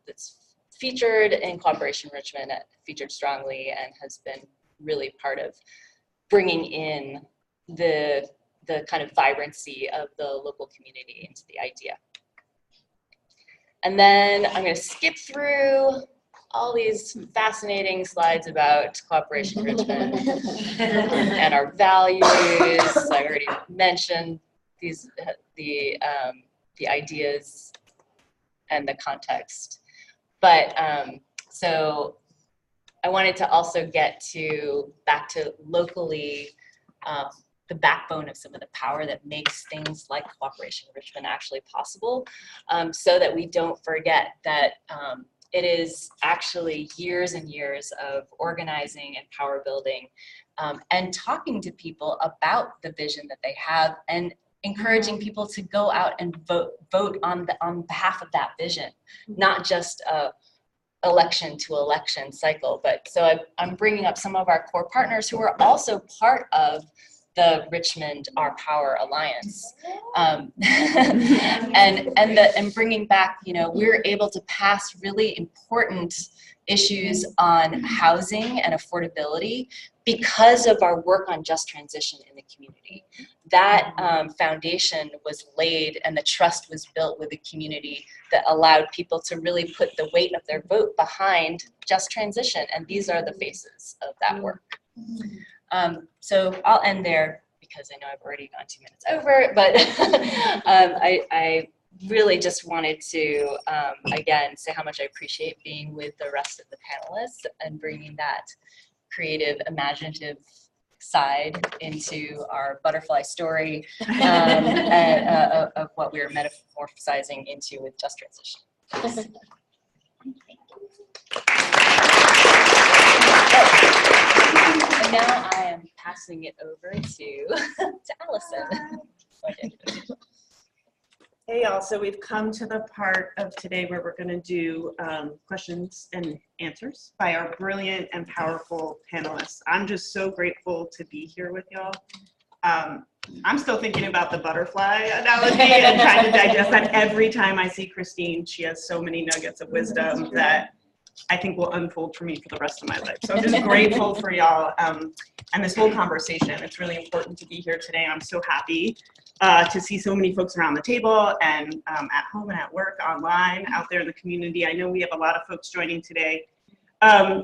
that's featured in Cooperation Richmond, featured strongly, and has been really part of bringing in the kind of vibrancy of the local community into the idea. And then I'm going to skip through all these fascinating slides about Cooperation Richmond and our values. I already mentioned these, the ideas and the context. But so I wanted to also get back to locally the backbone of some of the power that makes things like Cooperation Richmond actually possible, so that we don't forget that it is actually years and years of organizing and power building and talking to people about the vision that they have and encouraging people to go out and vote on behalf of that vision, not just a election to election cycle. But so I'm bringing up some of our core partners who are also part of the Richmond Our Power Alliance, and bringing back, we're able to pass really important issues on housing and affordability because of our work on just transition in the community. That foundation was laid and the trust was built with a community that allowed people to really put the weight of their vote behind just transition, and these are the faces of that work. So I'll end there because I know I've already gone 2 minutes over, but I really just wanted to, again, say how much I appreciate being with the rest of the panelists and bringing that creative, imaginative side into our butterfly story of what we are metamorphosizing into with Just Transition. And now I am passing it over to Allison. Hey y'all, so we've come to the part of today where we're going to do questions and answers by our brilliant and powerful panelists. I'm just so grateful to be here with y'all. I'm still thinking about the butterfly analogy and trying to digest that every time I see Christine. She has so many nuggets of wisdom that I think will unfold for me for the rest of my life. So I'm just grateful for y'all and this whole conversation. It's really important to be here today. I'm so happy to see so many folks around the table and at home and at work, online, out there in the community. I know we have a lot of folks joining today.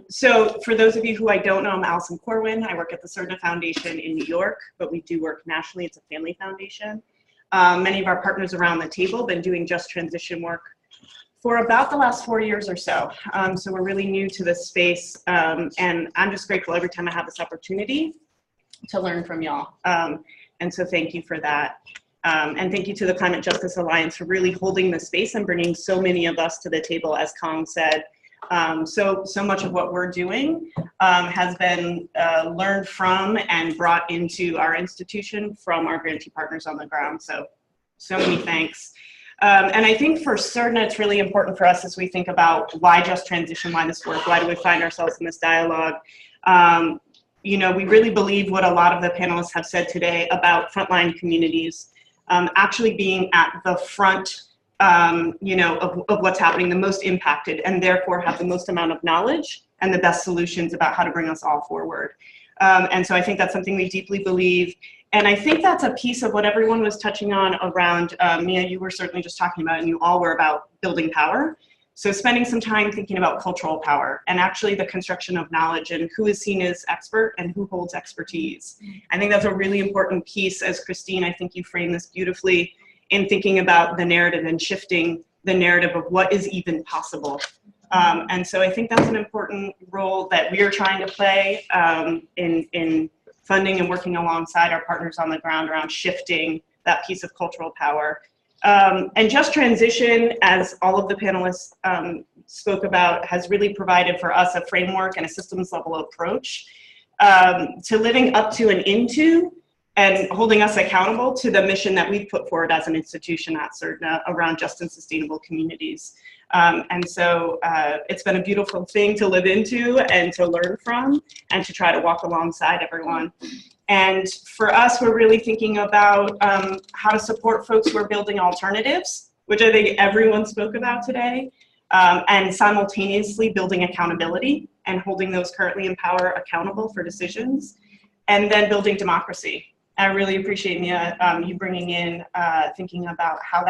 So for those of you who I don't know, I'm Allison Corwin. I work at the Cerna Foundation in New York, but we do work nationally. It's a family foundation. Many of our partners around the table have been doing just transition work for about the last 4 years or so. So we're really new to this space, and I'm just grateful every time I have this opportunity to learn from y'all. And so thank you for that. And thank you to the Climate Justice Alliance for really holding the space and bringing so many of us to the table, as Kong said. So much of what we're doing has been learned from and brought into our institution from our grantee partners on the ground. So many thanks. And I think for Cerna, it's really important for us as we think about why just transition, why this work, why do we find ourselves in this dialogue. We really believe what a lot of the panelists have said today about frontline communities actually being at the front of what's happening, the most impacted, and therefore have the most amount of knowledge and the best solutions about how to bring us all forward. And so I think that's something we deeply believe. And I think that's a piece of what everyone was touching on around, Mia, you were certainly just talking about, and you all were about building power. So spending some time thinking about cultural power and actually the construction of knowledge and who is seen as expert and who holds expertise. I think that's a really important piece, as Christine, I think you framed this beautifully, in thinking about the narrative and shifting the narrative of what is even possible And so I think that's an important role that we are trying to play in funding and working alongside our partners on the ground around shifting that piece of cultural power. And Just Transition, as all of the panelists spoke about, has really provided for us a framework and a systems level approach to living up to and into and holding us accountable to the mission that we've put forward as an institution at CERDNA around just and sustainable communities. And so it's been a beautiful thing to live into and to learn from and to try to walk alongside everyone. And for us, we're really thinking about how to support folks who are building alternatives, which I think everyone spoke about today, and simultaneously building accountability and holding those currently in power accountable for decisions, and then building democracy. I really appreciate, Mia, you bringing in thinking about how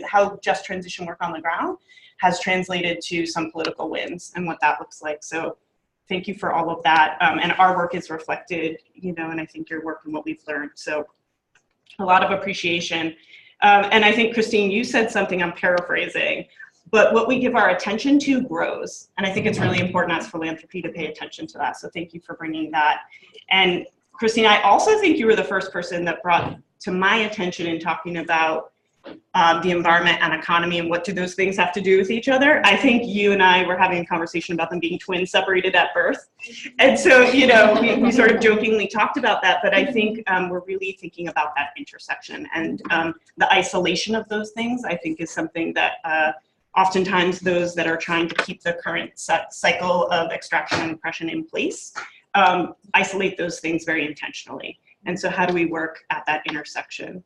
how Just Transition work on the ground has translated to some political wins and what that looks like. So thank you for all of that. And our work is reflected, you know, and I think your work and what we've learned. So a lot of appreciation. And I think, Christine, you said something, I'm paraphrasing, but what we give our attention to grows. And I think it's really important as philanthropy to pay attention to that. So thank you for bringing that. And Christine, I also think you were the first person that brought to my attention in talking about the environment and economy and what do those things have to do with each other. I think you and I were having a conversation about them being twins separated at birth. And so, you know, we sort of jokingly talked about that, but I think we're really thinking about that intersection, and the isolation of those things, I think, is something that oftentimes those that are trying to keep the current cycle of extraction and oppression in place isolate those things very intentionally. And so how do we work at that intersection?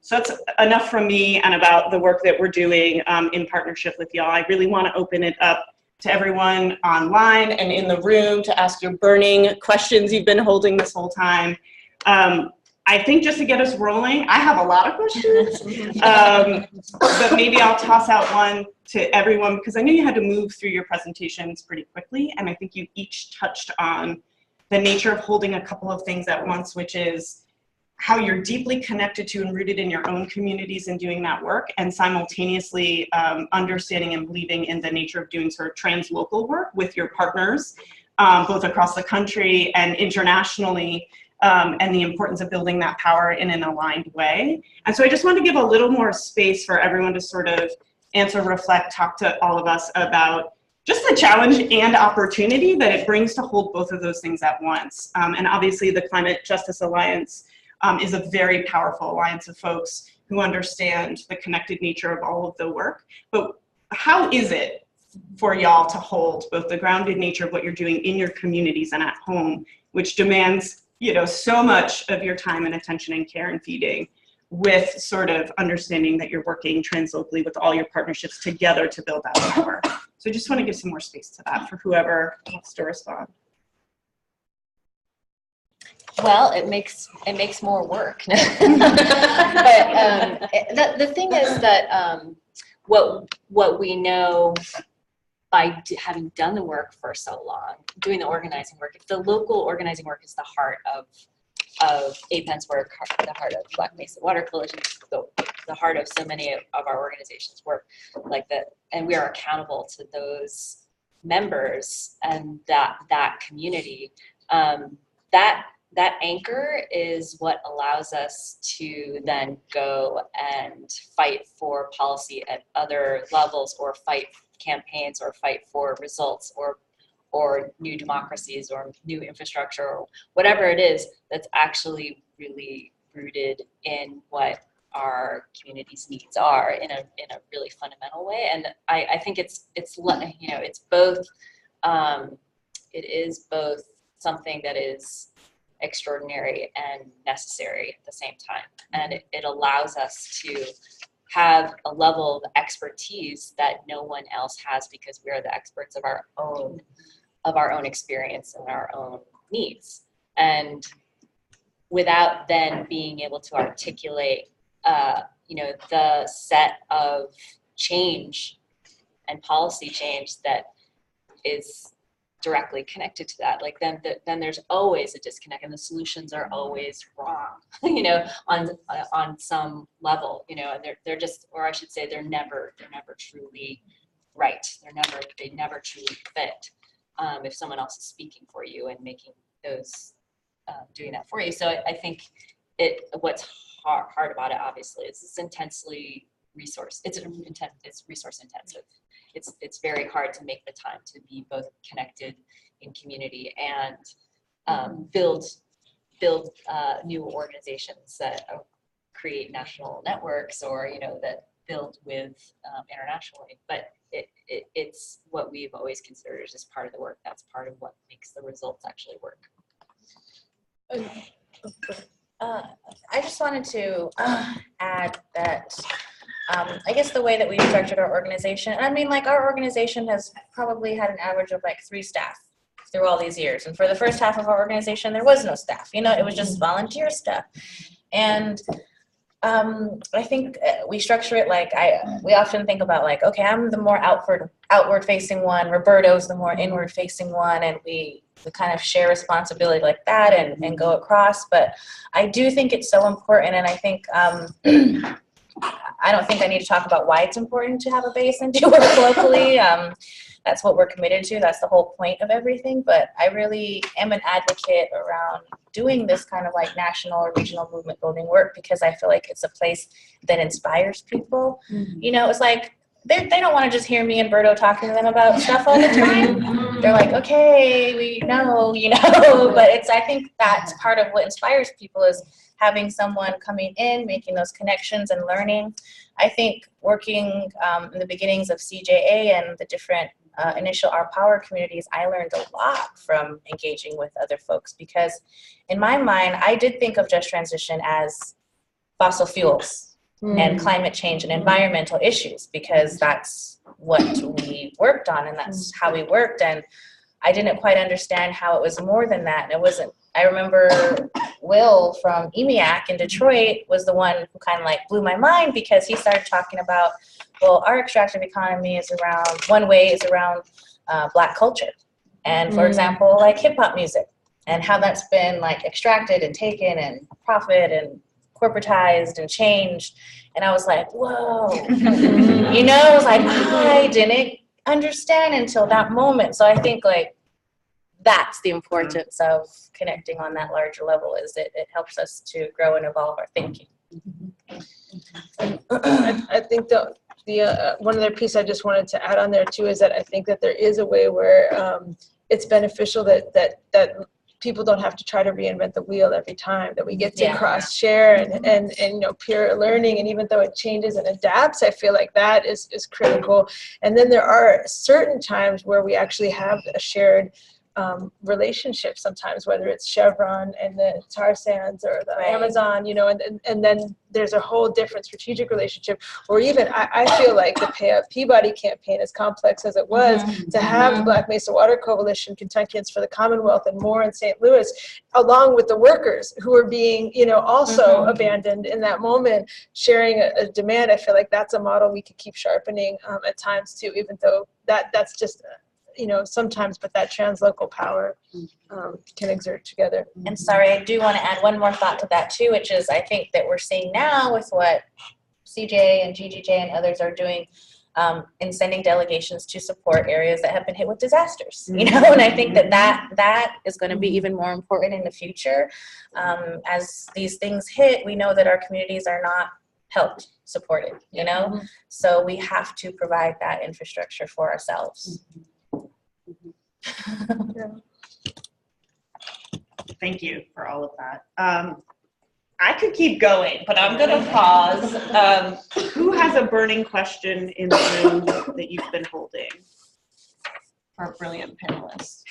So that's enough from me and about the work that we're doing in partnership with y'all. I really want to open it up to everyone online and in the room to ask your burning questions you've been holding this whole time. I think just to get us rolling, I have a lot of questions, but maybe I'll toss out one to everyone because I know you had to move through your presentations pretty quickly, and I think you each touched on the nature of holding a couple of things at once, which is how you're deeply connected to and rooted in your own communities and doing that work, and simultaneously understanding and believing in the nature of doing sort of translocal work with your partners, both across the country and internationally, and the importance of building that power in an aligned way. And so I just want to give a little more space for everyone to sort of answer, reflect, talk to all of us about just the challenge and opportunity that it brings to hold both of those things at once. And obviously the Climate Justice Alliance is a very powerful alliance of folks who understand the connected nature of all of the work. But how is it for y'all to hold both the grounded nature of what you're doing in your communities and at home, which demands, you know, so much of your time and attention and care and feeding, with sort of understanding that you're working translocally with all your partnerships together to build that power? So I just want to give some more space to that for whoever wants to respond. Well, it makes more work. But the thing is that what we know by having done the work for so long, doing the organizing work, if the local organizing work is the heart of APEN's work, the heart of Black Mesa Water Coalition, the heart of so many of our organizations' work, like that, and we are accountable to those members and that community. That anchor is what allows us to then go and fight for policy at other levels, or fight campaigns, or fight for results, or new democracies, or new infrastructure, or whatever it is that's actually really rooted in what our community's needs are in a really fundamental way. And I think it's you know, it's both, it is both something that is extraordinary and necessary at the same time. And it allows us to have a level of expertise that no one else has, because we are the experts of our own experience and our own needs. And without then being able to articulate, you know, the set of change and policy change that is directly connected to that, like then there's always a disconnect, and the solutions are always wrong, you know, on some level, you know, and they're just, or I should say, they're never truly right. They never truly fit if someone else is speaking for you and making those, doing that for you. So I think what's hard about it, obviously, is it's intensely resource intensive. It's very hard to make the time to be both connected in community and build new organizations that create national networks, or that build with internationally. But it's what we've always considered as just part of the work. That's part of what makes the results actually work. I just wanted to add that I guess the way that we've structured our organization, I mean, like, our organization has probably had an average of like 3 staff through all these years. And for the first half of our organization, there was no staff. It was just volunteer staff. And I think we structure it like we often think about, like, okay, I'm the more outward facing one, Roberto's the more inward facing one, and we kind of share responsibility like that and go across. But I do think it's so important, and I think I don't think I need to talk about why it's important to have a base and to work locally. That's what we're committed to. That's the whole point of everything. But I really am an advocate around doing this kind of like national or regional movement building work, because I feel like it's a place that inspires people. It's like they don't want to just hear me and Berto talking to them about stuff all the time. They're like, okay, we know, but I think that's part of what inspires people, is having someone coming in, making those connections and learning. I think working in the beginnings of CJA and the different initial Our Power communities, I learned a lot from engaging with other folks, because in my mind, I did think of Just Transition as fossil fuels and climate change and environmental issues, because that's what we worked on and that's how we worked. And I didn't quite understand how it was more than that. And it wasn't. I remember Will from EMEAC in Detroit was the one who kind of like blew my mind, because he started talking about, well, our extractive economy is around, one way is around Black culture. And for example, like hip hop music, and how that's been like extracted and taken and profit and corporatized and changed. And I was like, whoa, I was like, I didn't understand until that moment. So I think like that's the importance of connecting on that larger level, is it helps us to grow and evolve our thinking. I think the one other piece I just wanted to add on there too is that I think that there is a way where it's beneficial that people don't have to try to reinvent the wheel every time, that we get to cross share and peer learning. And even though it changes and adapts, I feel like that is critical. And then there are certain times where we actually have a shared relationship sometimes, whether it's Chevron and the tar sands or the Amazon, and then there's a whole different strategic relationship. Or even I feel like the Pay Up Peabody campaign, as complex as it was, to have the Black Mesa Water Coalition, Kentuckians for the Commonwealth, and more in St. Louis, along with the workers who were being, also abandoned in that moment, sharing a demand. I feel like that's a model we could keep sharpening at times too, even though that's just sometimes, but that translocal power can exert together. And sorry, I do want to add one more thought to that too, which is I think that we're seeing now with what CJ and GGJ and others are doing in sending delegations to support areas that have been hit with disasters, and I think that is going to be even more important in the future. As these things hit, we know that our communities are not helped, supported, so we have to provide that infrastructure for ourselves. Thank you for all of that. I could keep going, but I'm going to pause. Who has a burning question in the room that you've been holding for a brilliant panelist?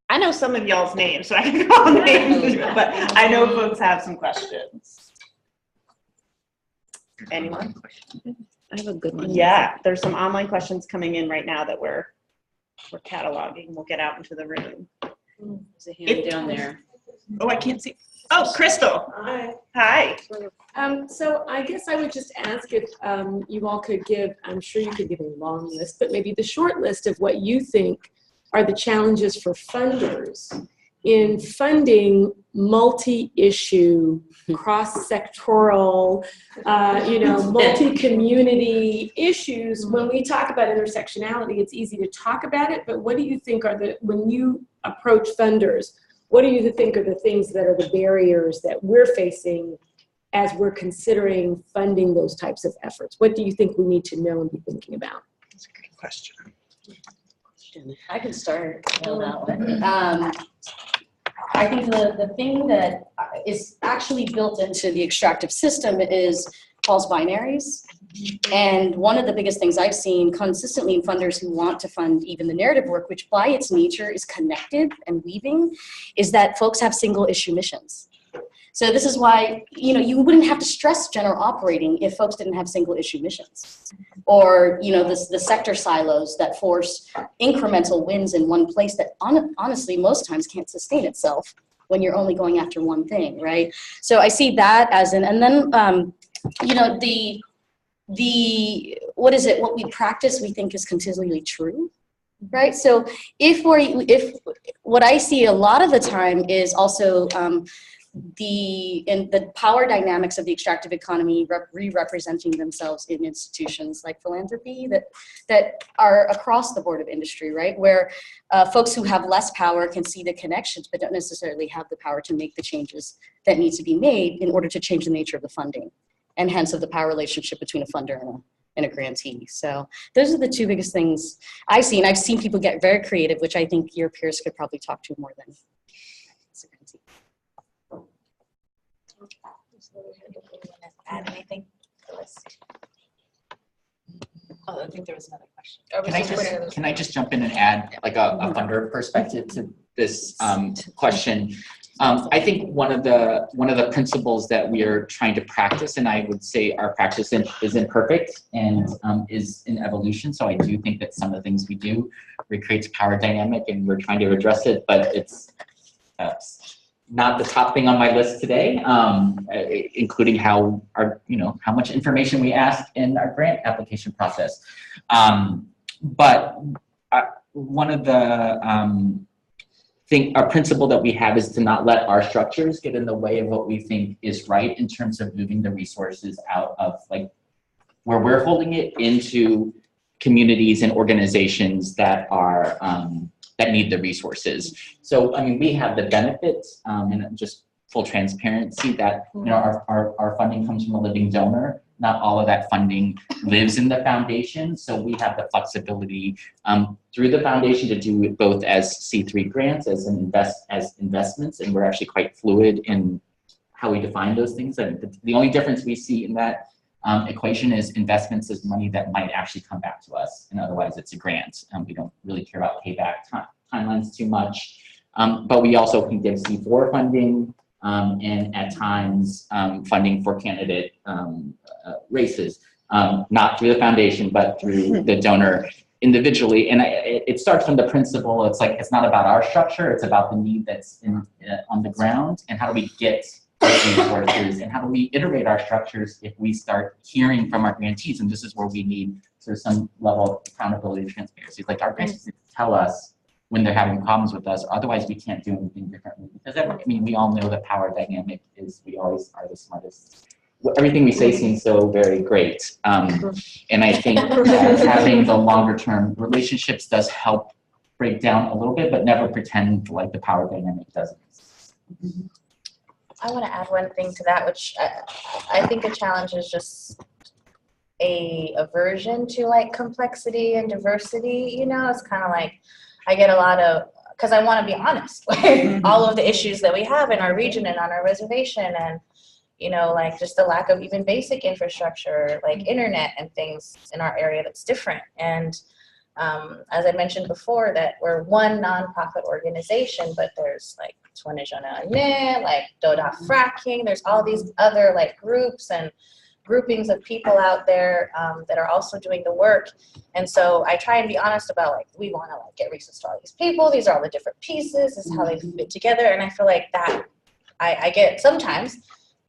I know some of y'all's names, so I can call names, but I know folks have some questions. Anyone? I have a good one. Yeah, there's some online questions coming in right now that we're cataloging. We'll get out into the room. There's a hand down there. Oh, I can't see. Oh, Crystal. Hi. Hi. So I guess I would just ask if you all could give, I'm sure you could give a long list, but maybe the short list of what you think are the challenges for funders in funding multi-issue, cross-sectoral, multi-community issues. When we talk about intersectionality, it's easy to talk about it, but what do you think are when you approach funders, what do you think are the things that are the barriers that we're facing as we're considering funding those types of efforts? What do you think we need to know and be thinking about? That's a good question. I can start on that one. I think the thing that is actually built into the extractive system is false binaries. And one of the biggest things I've seen consistently in funders who want to fund even the narrative work, which by its nature is connected and weaving, is that folks have single issue missions. So this is why, you wouldn't have to stress general operating if folks didn't have single issue missions. Or, the sector silos that force incremental wins in one place that honestly most times can't sustain itself when you're only going after one thing, right? So I see that as and then, what we practice we think is continually true, right? So if what I see a lot of the time is also the power dynamics of the extractive economy re-representing themselves in institutions like philanthropy that are across the board of industry, right? Where folks who have less power can see the connections, but don't necessarily have the power to make the changes that need to be made in order to change the nature of the funding, and hence of the power relationship between a funder and a grantee. So those are the two biggest things I see, and I've seen people get very creative, which I think your peers could probably talk to more than a grantee. Add anything? Oh, I think there was another question. Can I just jump in and add like a funder perspective to this question? I think one of the principles that we are trying to practice, and I would say our practice is imperfect and is in evolution. So I do think that some of the things we do recreates power dynamic, and we're trying to address it, but it's not the top thing on my list today, including how much information we ask in our grant application process. But one of the our principle that we have is to not let our structures get in the way of what we think is right in terms of moving the resources out of like where we're holding it into communities and organizations that are that need the resources. So, I mean, we have the benefits and just full transparency that, our funding comes from a living donor. Not all of that funding lives in the foundation. So we have the flexibility through the foundation to do it both as C3 grants, as investments, and we're actually quite fluid in how we define those things. And the only difference we see in that equation is investments is money that might actually come back to us, and otherwise it's a grant. We don't really care about payback timelines too much, but we also can give C4 funding and at times funding for candidate races, not through the foundation, but through the donor individually. And it starts from the principle, it's not about our structure, it's about the need that's on the ground, and how do we get resources, and how do we iterate our structures if we start hearing from our grantees. And this is where we need sort of some level of accountability and transparency. Like our grantees tell us when they're having problems with us, otherwise we can't do anything differently. Because we all know the power dynamic is we always are the smartest. Everything we say seems so very great. And I think having the longer term relationships does help break down a little bit, but never pretend like the power dynamic doesn't. I want to add one thing to that, which I think a challenge is just a aversion to like complexity and diversity. It's kind of like I get a lot of, because I want to be honest, like all of the issues that we have in our region and on our reservation, and like just the lack of even basic infrastructure, like internet and things in our area that's different. And as I mentioned before, that we're one nonprofit organization, but there's like Twenejana, like Doda Fracking, there's all these other like groups and groupings of people out there that are also doing the work. And so I try and be honest about like, we want to like get resources to all these people, these are all the different pieces, this is how they fit together. And I feel like that I get sometimes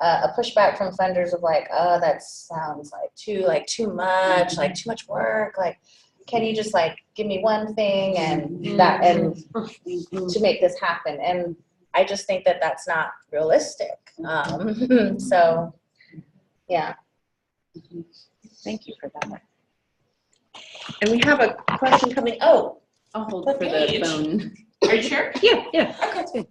a pushback from funders of like, oh, that sounds like too much work, like can you just like give me one thing and that and to make this happen. And I just think that that's not realistic. So, yeah. Thank you for that. And we have a question coming. Oh, I'll hold What for the page? phone. are you sure? Yeah. Okay.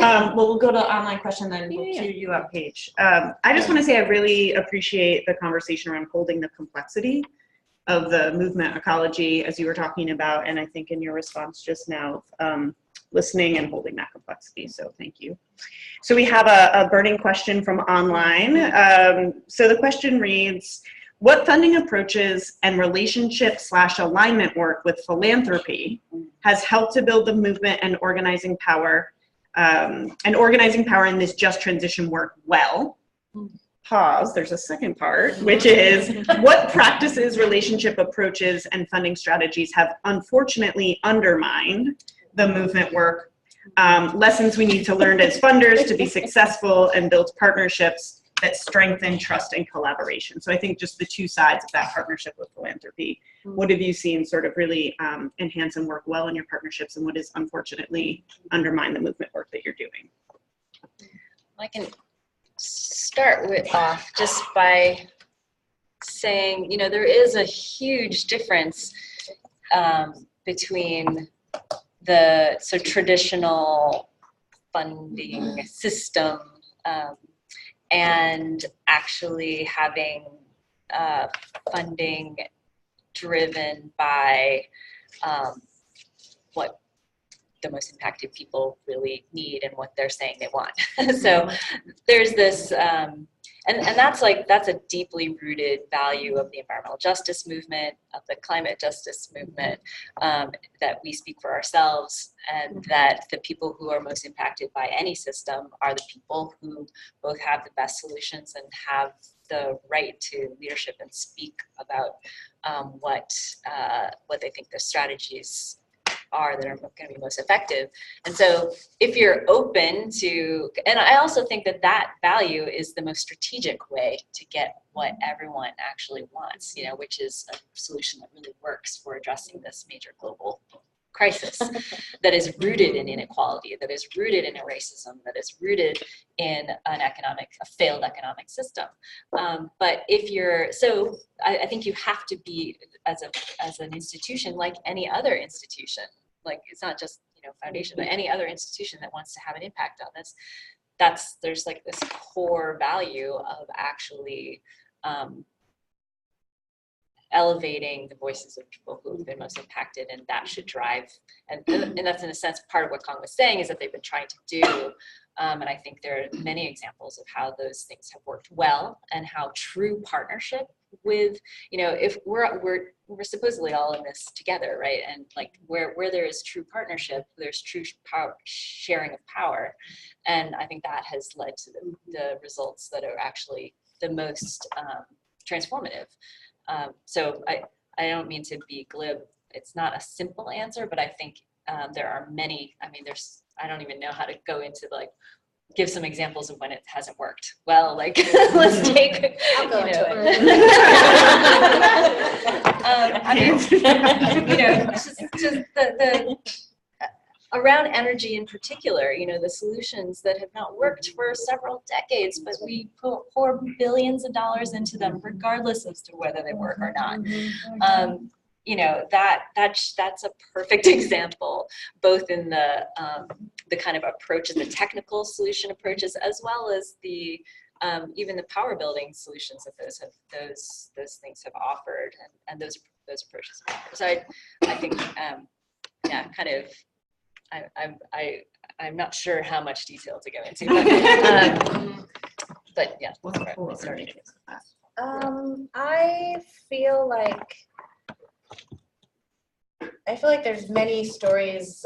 Well, we'll go to online question, then we'll Yeah. cue you up, Paige. I just want to say I really appreciate the conversation around holding the complexity of the movement ecology, as you were talking about, and I think in your response just now, listening and holding that complexity. So thank you. So we have a burning question from online. So the question reads, what funding approaches and relationship/alignment work with philanthropy has helped to build the movement and organizing power in this just transition work well? Pause, there's a second part, which is what practices, relationship approaches, and funding strategies have unfortunately undermined the movement work? Lessons we need to learn as funders to be successful and build partnerships that strengthen trust and collaboration. So I think just the two sides of that partnership with philanthropy. What have you seen sort of really enhance and work well in your partnerships, and what has unfortunately undermined the movement work that you're doing? I can start off just by saying, there is a huge difference between the traditional funding system and actually having funding driven by what the most impacted people really need and what they're saying they want. So there's this, and that's a deeply rooted value of the environmental justice movement, of the climate justice movement, that we speak for ourselves, and that the people who are most impacted by any system are the people who both have the best solutions and have the right to leadership and speak about what they think the strategies are that are going to be most effective. And so if you're open to, and I also think that value is the most strategic way to get what everyone actually wants, which is a solution that really works for addressing this major global crisis that is rooted in inequality, that is rooted in racism, that is rooted in a failed economic system. But I think you have to be, as an institution, like any other institution, like it's not just foundation, but any other institution that wants to have an impact on this, there's this core value of actually elevating the voices of people who have been most impacted, and that should drive, and that's in a sense part of what Kong was saying, is that they've been trying to do, and I think there are many examples of how those things have worked well, and how true partnership with, if we're supposedly all in this together, right? And where there is true partnership, there's true power, sharing of power, and I think that has led to the results that are actually the most transformative. So I don't mean to be glib. It's not a simple answer, but I think there are many. I don't even know how to go into give some examples of when it hasn't worked well. Let's take. I'll go into it. Just the around energy in particular, the solutions that have not worked for several decades, but we pour billions of dollars into them, regardless as to whether they work or not. That's a perfect example, both in the kind of approaches, the technical solution approaches, as well as the even the power building solutions that those things have offered, and those approaches have offered. So I think I'm not sure how much detail to go into, but yeah. I feel like there's many stories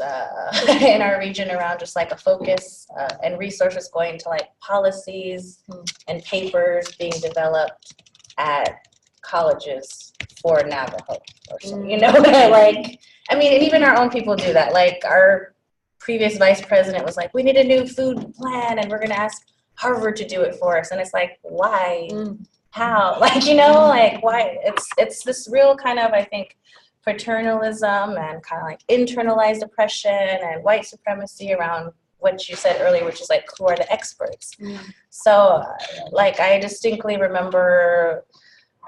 in our region around just a focus and resources going to policies and papers being developed at colleges for Navajo or something, and even our own people do that. Our previous vice president was we need a new food plan and we're going to ask Harvard to do it for us. And it's why? How? Why? It's this real kind of, I think, paternalism and kind of internalized oppression and white supremacy around what you said earlier, which is like, who are the experts? So like I distinctly remember,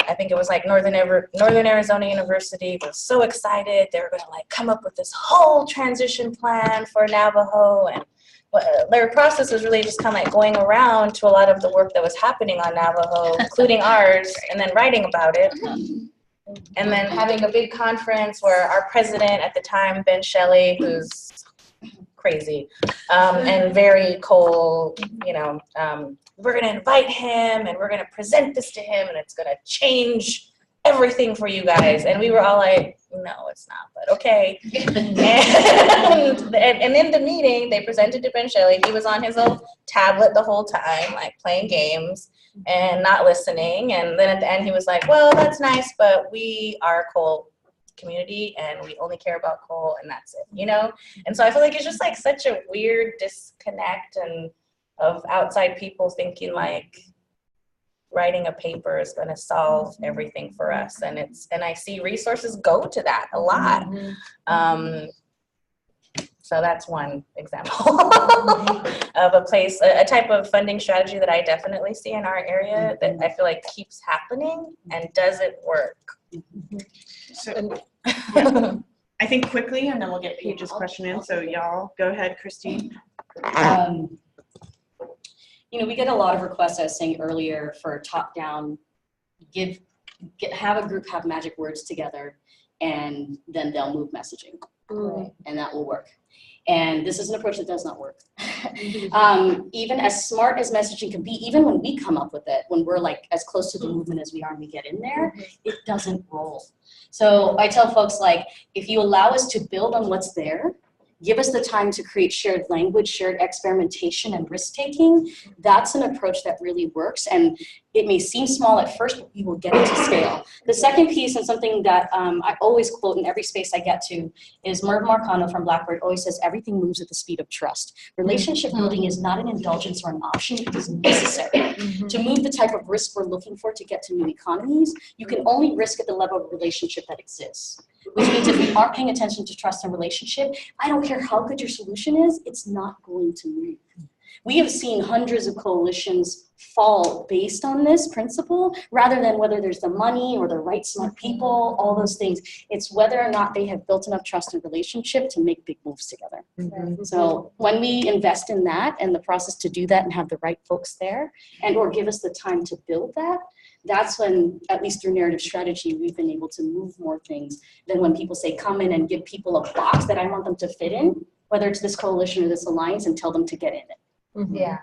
I think it was like Northern Arizona University was so excited. They were going to like come up with this whole transition plan for Navajo, and their process was really just kind of like going around to a lot of the work that was happening on Navajo, including ours, and then writing about it. And then having a big conference where our president at the time, Ben Shelley, who's crazy and very cold, you know, we're going to invite him and we're going to present this to him and it's going to change everything for you guys. And we were all like, no, it's not, but okay. And in the meeting, they presented to Ben Shelley. He was on his little tablet the whole time, like playing games and not listening. And then at the end, he was like, well, that's nice, but we are a coal community and we only care about coal and that's it, you know? And so I feel like it's just like such a weird disconnect and of outside people thinking like writing a paper is going to solve everything for us. And I see resources go to that a lot. So that's one example of a place, a type of funding strategy that I definitely see in our area that I feel like keeps happening and doesn't work. So yeah. I think quickly, and then we'll get Paige's question in. So y'all go ahead, Christine. You know, we get a lot of requests, I was saying earlier, for top-down, have a group have magic words together, and then they'll move messaging, right? And that will work. And this is an approach that does not work. Even as smart as messaging can be, even when we come up with it, when we're like as close to the movement as we are and we get in there, it doesn't roll. So I tell folks, like, if you allow us to build on what's there, give us the time to create shared language, shared experimentation, and risk-taking, that's an approach that really works. And it may seem small at first, but we will get it to scale. The second piece, and something that I always quote in every space I get to, is Merv Marcano from Blackbird always says, everything moves at the speed of trust. Relationship building is not an indulgence or an option, it is necessary. To move the type of risk we're looking for to get to new economies, you can only risk at the level of relationship that exists. Which means if we aren't paying attention to trust and relationship, I don't care how good your solution is, it's not going to move. We have seen hundreds of coalitions fall based on this principle, rather than whether there's the money or the right smart people, all those things. It's whether or not they have built enough trust and relationship to make big moves together. So when we invest in that and the process to do that and have the right folks there, and or give us the time to build that, that's when, at least through narrative strategy, we've been able to move more things than when people say, come in and give people a box that I want them to fit in, whether it's this coalition or this alliance, and tell them to get in it. Yeah.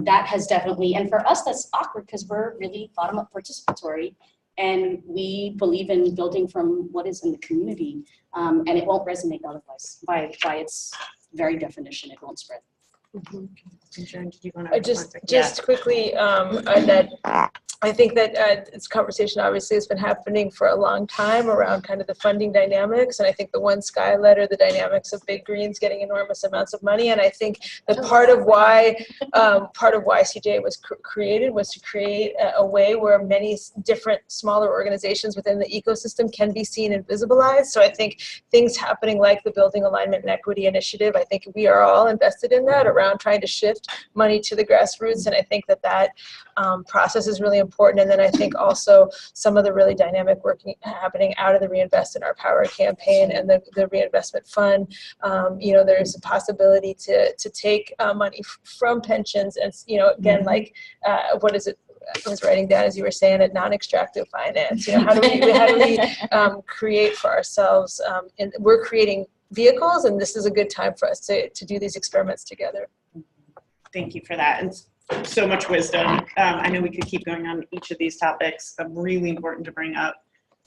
That has definitely, and for us, that's awkward because we're really bottom-up participatory, and we believe in building from what is in the community, and it won't resonate otherwise. By its very definition, it won't spread. Sharon, did you want to just quickly, that I think that this conversation obviously has been happening for a long time around kind of the funding dynamics, and I think the One Sky letter, the dynamics of Big Greens getting enormous amounts of money, and I think that part of why CJ was created was to create a way where many different smaller organizations within the ecosystem can be seen and visibilized. So I think things happening like the Building Alignment and Equity Initiative, I think we are all invested in that, around trying to shift money to the grassroots, and I think that process is really important. And then I think also some of the really dynamic work happening out of the Reinvest in Our Power campaign and the reinvestment fund. There's a possibility to take money from pensions and, again, like, what is it? I was writing down as you were saying it, non-extractive finance. How do we create for ourselves? And we're creating vehicles, and this is a good time for us to do these experiments together. Thank you for that. And so much wisdom. I know we could keep going on each of these topics. Really important to bring up.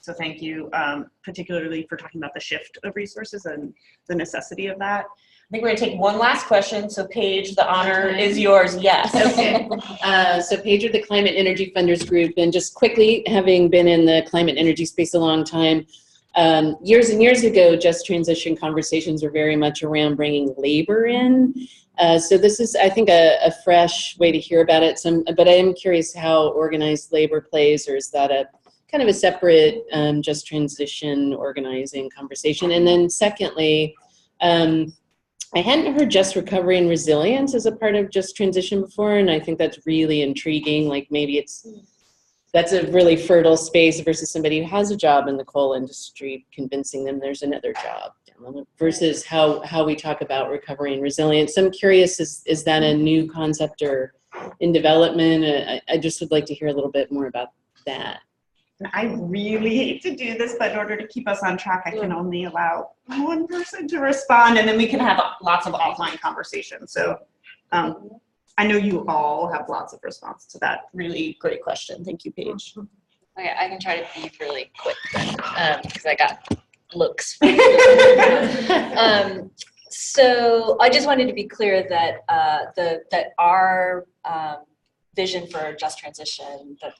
So thank you, particularly for talking about the shift of resources and the necessity of that. I think we're gonna take one last question. So Paige, the honor is yours. Yes. Okay. So Paige with the Climate Energy Funders Group, and just quickly, having been in the climate energy space a long time, years and years ago, just transition conversations were very much around bringing labor in. So this is, I think, a fresh way to hear about it. But I am curious how organized labor plays, or is that a kind of a separate just transition organizing conversation? And then secondly, I hadn't heard just recovery and resilience as a part of just transition before, and I think that's really intriguing. Like maybe that's a really fertile space versus somebody who has a job in the coal industry, convincing them there's another job versus how we talk about recovery and resilience. So I'm curious, is that a new concept or in development? I just would like to hear a little bit more about that. And I really hate to do this, but in order to keep us on track, I can only allow one person to respond, and then we can have lots of offline conversations. So I know you all have lots of response to that really great question. Thank you, Paige. Okay, I can try to be really quick because I got looks. So I just wanted to be clear that that our vision for just transition that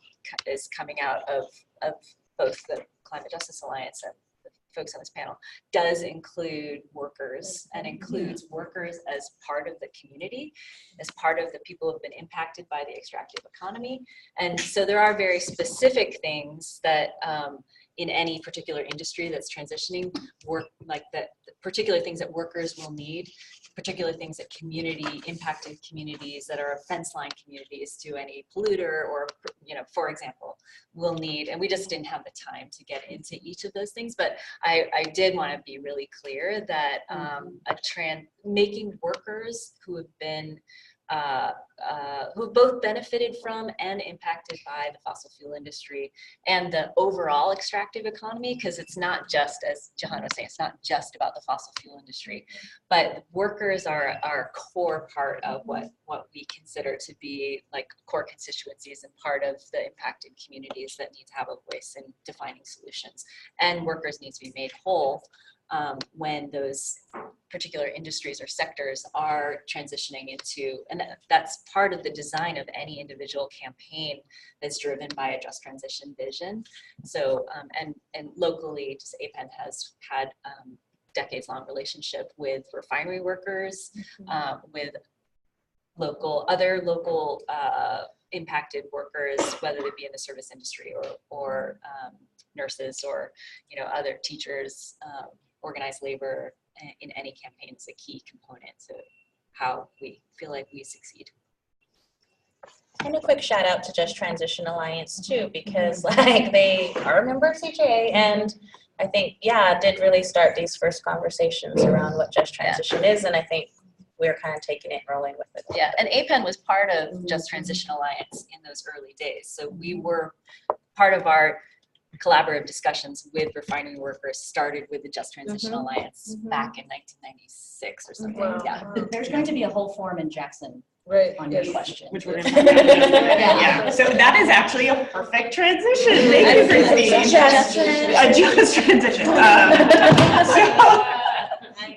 is coming out of both the Climate Justice Alliance and the folks on this panel does include workers and includes workers as part of the community, as part of the people who have been impacted by the extractive economy. And so there are very specific things that in any particular industry that's transitioning, like that particular things that workers will need, particular things that impacted communities that are fence line communities to any polluter or, for example, will need, and we just didn't have the time to get into each of those things, but I did want to be really clear that making workers who have been who both benefited from and impacted by the fossil fuel industry and the overall extractive economy, because it's not just, as Jahan was saying, it's not just about the fossil fuel industry, but workers are a core part of what we consider to be like core constituencies and part of the impacted communities that need to have a voice in defining solutions. And workers need to be made whole when those particular industries or sectors are transitioning into, and that's part of the design of any individual campaign that's driven by a just transition vision. So, and locally, just APEN has had decades-long relationship with refinery workers, with other local impacted workers, whether they be in the service industry or nurses or other teachers, organized labor in any campaign is a key component to how we feel like we succeed. And a quick shout out to Just Transition Alliance too, because like they are a member of CJA, and I think, did really start these first conversations around what Just Transition is, and I think we're kind of taking it and rolling with it. Yeah, and APEN was part of Just Transition Alliance in those early days. So we were part of our collaborative discussions with refinery workers started with the Just Transition Alliance back in 1996 or something. Wow. Yeah. There's going to be a whole forum in Jackson on your question. Which we're going to talk about. Yeah. So that is actually a perfect transition. Thank you, Christine. A just transition. So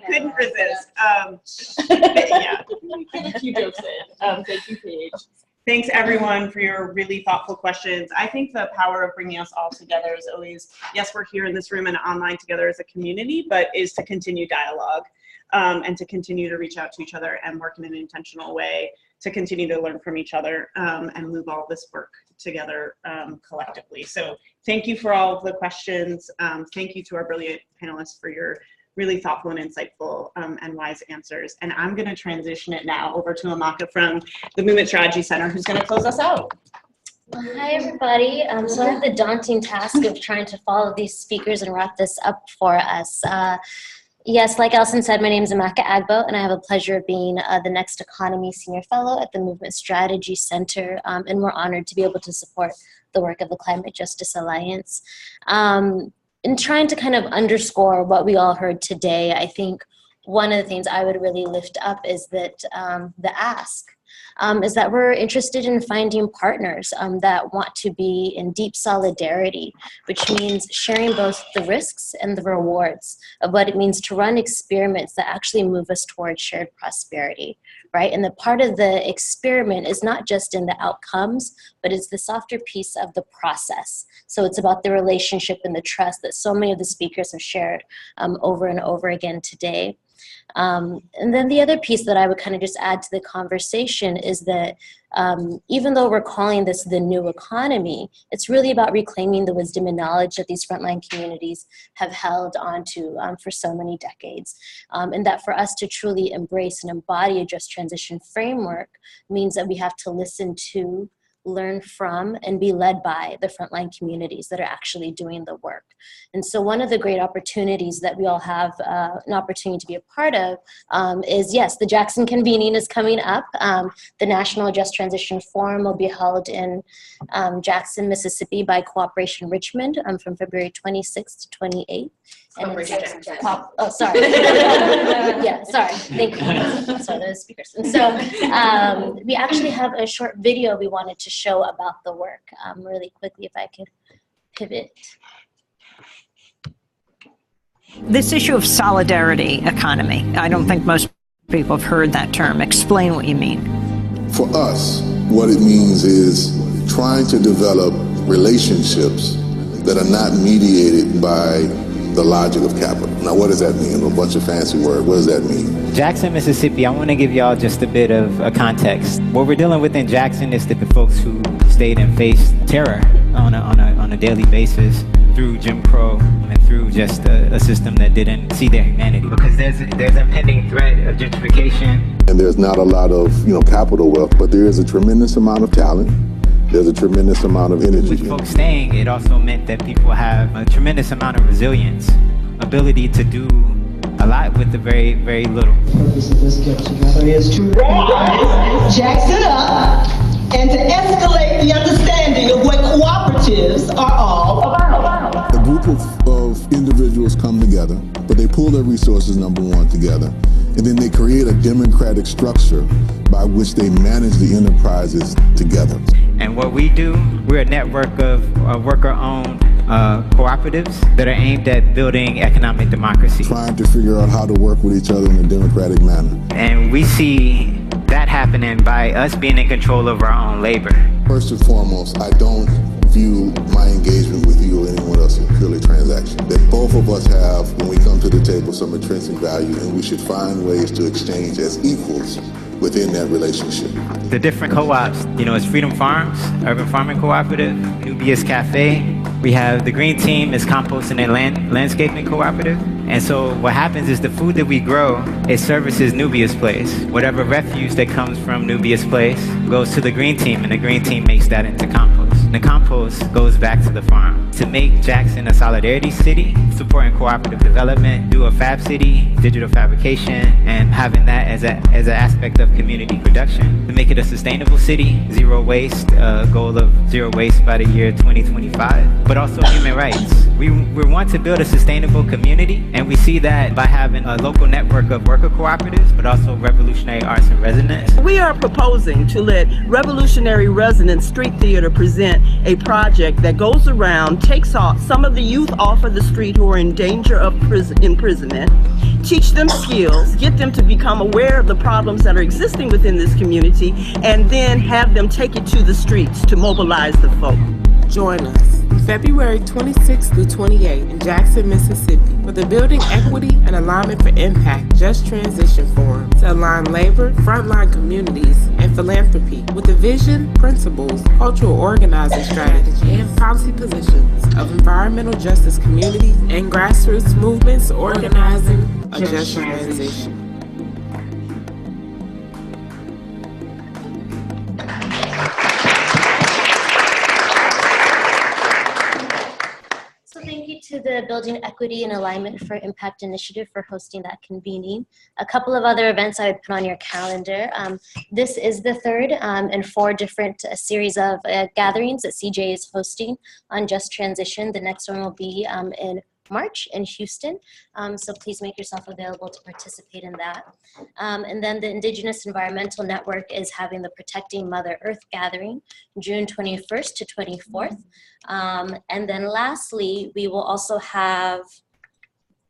couldn't resist. Yeah. A few jokes in. Thank you, Paige. Thanks everyone for your really thoughtful questions. I think the power of bringing us all together is always, yes, we're here in this room and online together as a community, but is to continue dialogue and to continue to reach out to each other and work in an intentional way to continue to learn from each other and move all this work together collectively. So thank you for all of the questions. Thank you to our brilliant panelists for your really thoughtful and insightful and wise answers. And I'm going to transition it now over to Amaka from the Movement Strategy Center, who's going to close us out. Hi, everybody. So I have the daunting task of trying to follow these speakers and wrap this up for us. Yes, like Elson said, my name is Amaka Agbo, and I have a pleasure of being the next Economy Senior Fellow at the Movement Strategy Center, and we're honored to be able to support the work of the Climate Justice Alliance. In trying to kind of underscore what we all heard today, I think one of the things I would really lift up is that the ask is that we're interested in finding partners that want to be in deep solidarity, which means sharing both the risks and the rewards of what it means to run experiments that actually move us towards shared prosperity, right? And the part of the experiment is not just in the outcomes, but it's the softer piece of the process. So it's about the relationship and the trust that so many of the speakers have shared over and over again today. And then the other piece that I would kind of just add to the conversation is that even though we're calling this the new economy, it's really about reclaiming the wisdom and knowledge that these frontline communities have held onto for so many decades. And that for us to truly embrace and embody a just transition framework means that we have to listen to, learn from, and be led by the frontline communities that are actually doing the work. And so one of the great opportunities that we all have an opportunity to be a part of is, yes, the Jackson Convening is coming up. The National Just Transition Forum will be held in Jackson, Mississippi by Cooperation Richmond from February 26th to 28th. And sorry. Yeah, sorry. Thank you. Sorry, those speakers. And so we actually have a short video we wanted to show about the work really quickly, if I could pivot. This issue of solidarity economy, I don't think most people have heard that term. Explain what you mean. For us, what it means is trying to develop relationships that are not mediated by the logic of capital. Now, what does that mean? A bunch of fancy words. What does that mean? Jackson, Mississippi, I want to give y'all just a bit of a context. What we're dealing with in Jackson is that the folks who stayed and faced terror on a daily basis through Jim Crow and through just a system that didn't see their humanity. Because there's a pending threat of gentrification. And there's not a lot of capital wealth, but there is a tremendous amount of talent. There's a tremendous amount of energy. With folks staying, it also meant that people have a tremendous amount of resilience, ability to do a lot with the very, very little. The purpose of this get-together is to rise Jackson up and to escalate the understanding of what cooperatives are all about. A group of individuals come together, but they pull their resources, number one, together, and then they create a democratic structure by which they manage the enterprises together. And what we do, we're a network of worker-owned cooperatives that are aimed at building economic democracy. Trying to figure out how to work with each other in a democratic manner. And we see that happening by us being in control of our own labor. First and foremost, I don't view my engagement with you or anyone else as purely transactional. That both of us have, when we come to the table, some intrinsic value, and we should find ways to exchange as equals within that relationship. The different co-ops, it's Freedom Farms, Urban Farming Cooperative, Nubius Cafe. We have the Green Team is Composting and Landscaping Cooperative. And so what happens is the food that we grow, it services Nubius Place. Whatever refuse that comes from Nubius Place goes to the Green Team, and the Green Team makes that into compost. And the compost goes back to the farm. To make Jackson a solidarity city, supporting cooperative development, do a fab city, digital fabrication, and having that as an aspect of community production. To make it a sustainable city, zero waste, goal of zero waste by the year 2025, but also human rights. We want to build a sustainable community, and we see that by having a local network of worker cooperatives, but also Revolutionary Arts and Resonance. We are proposing to let Revolutionary Resonance Street Theater present a project that goes around, takes off some of the youth off of the street who are in danger of imprisonment, teach them skills, get them to become aware of the problems that are existing within this community, and then have them take it to the streets to mobilize the folk. Join us February 26th through 28th in Jackson, Mississippi for the Building Equity and Alignment for Impact Just Transition Forum to align labor, frontline communities, and philanthropy with the vision, principles, cultural organizing strategy, and policy positions of environmental justice communities and grassroots movements organizing a just transition. Thank you to the Building Equity and Alignment for Impact Initiative for hosting that convening. A couple of other events I would put on your calendar. This is the third in 4 different series of gatherings that CJ is hosting on Just Transition. The next one will be in March in Houston, so please make yourself available to participate in that. And then the Indigenous Environmental Network is having the Protecting Mother Earth Gathering, June 21st to 24th. And then lastly, we will also have,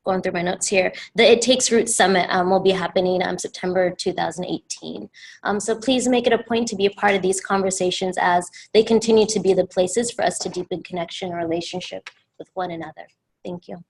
going through my notes here, the It Takes Root Summit will be happening September 2018. So please make it a point to be a part of these conversations as they continue to be the places for us to deepen connection and relationship with one another. Thank you.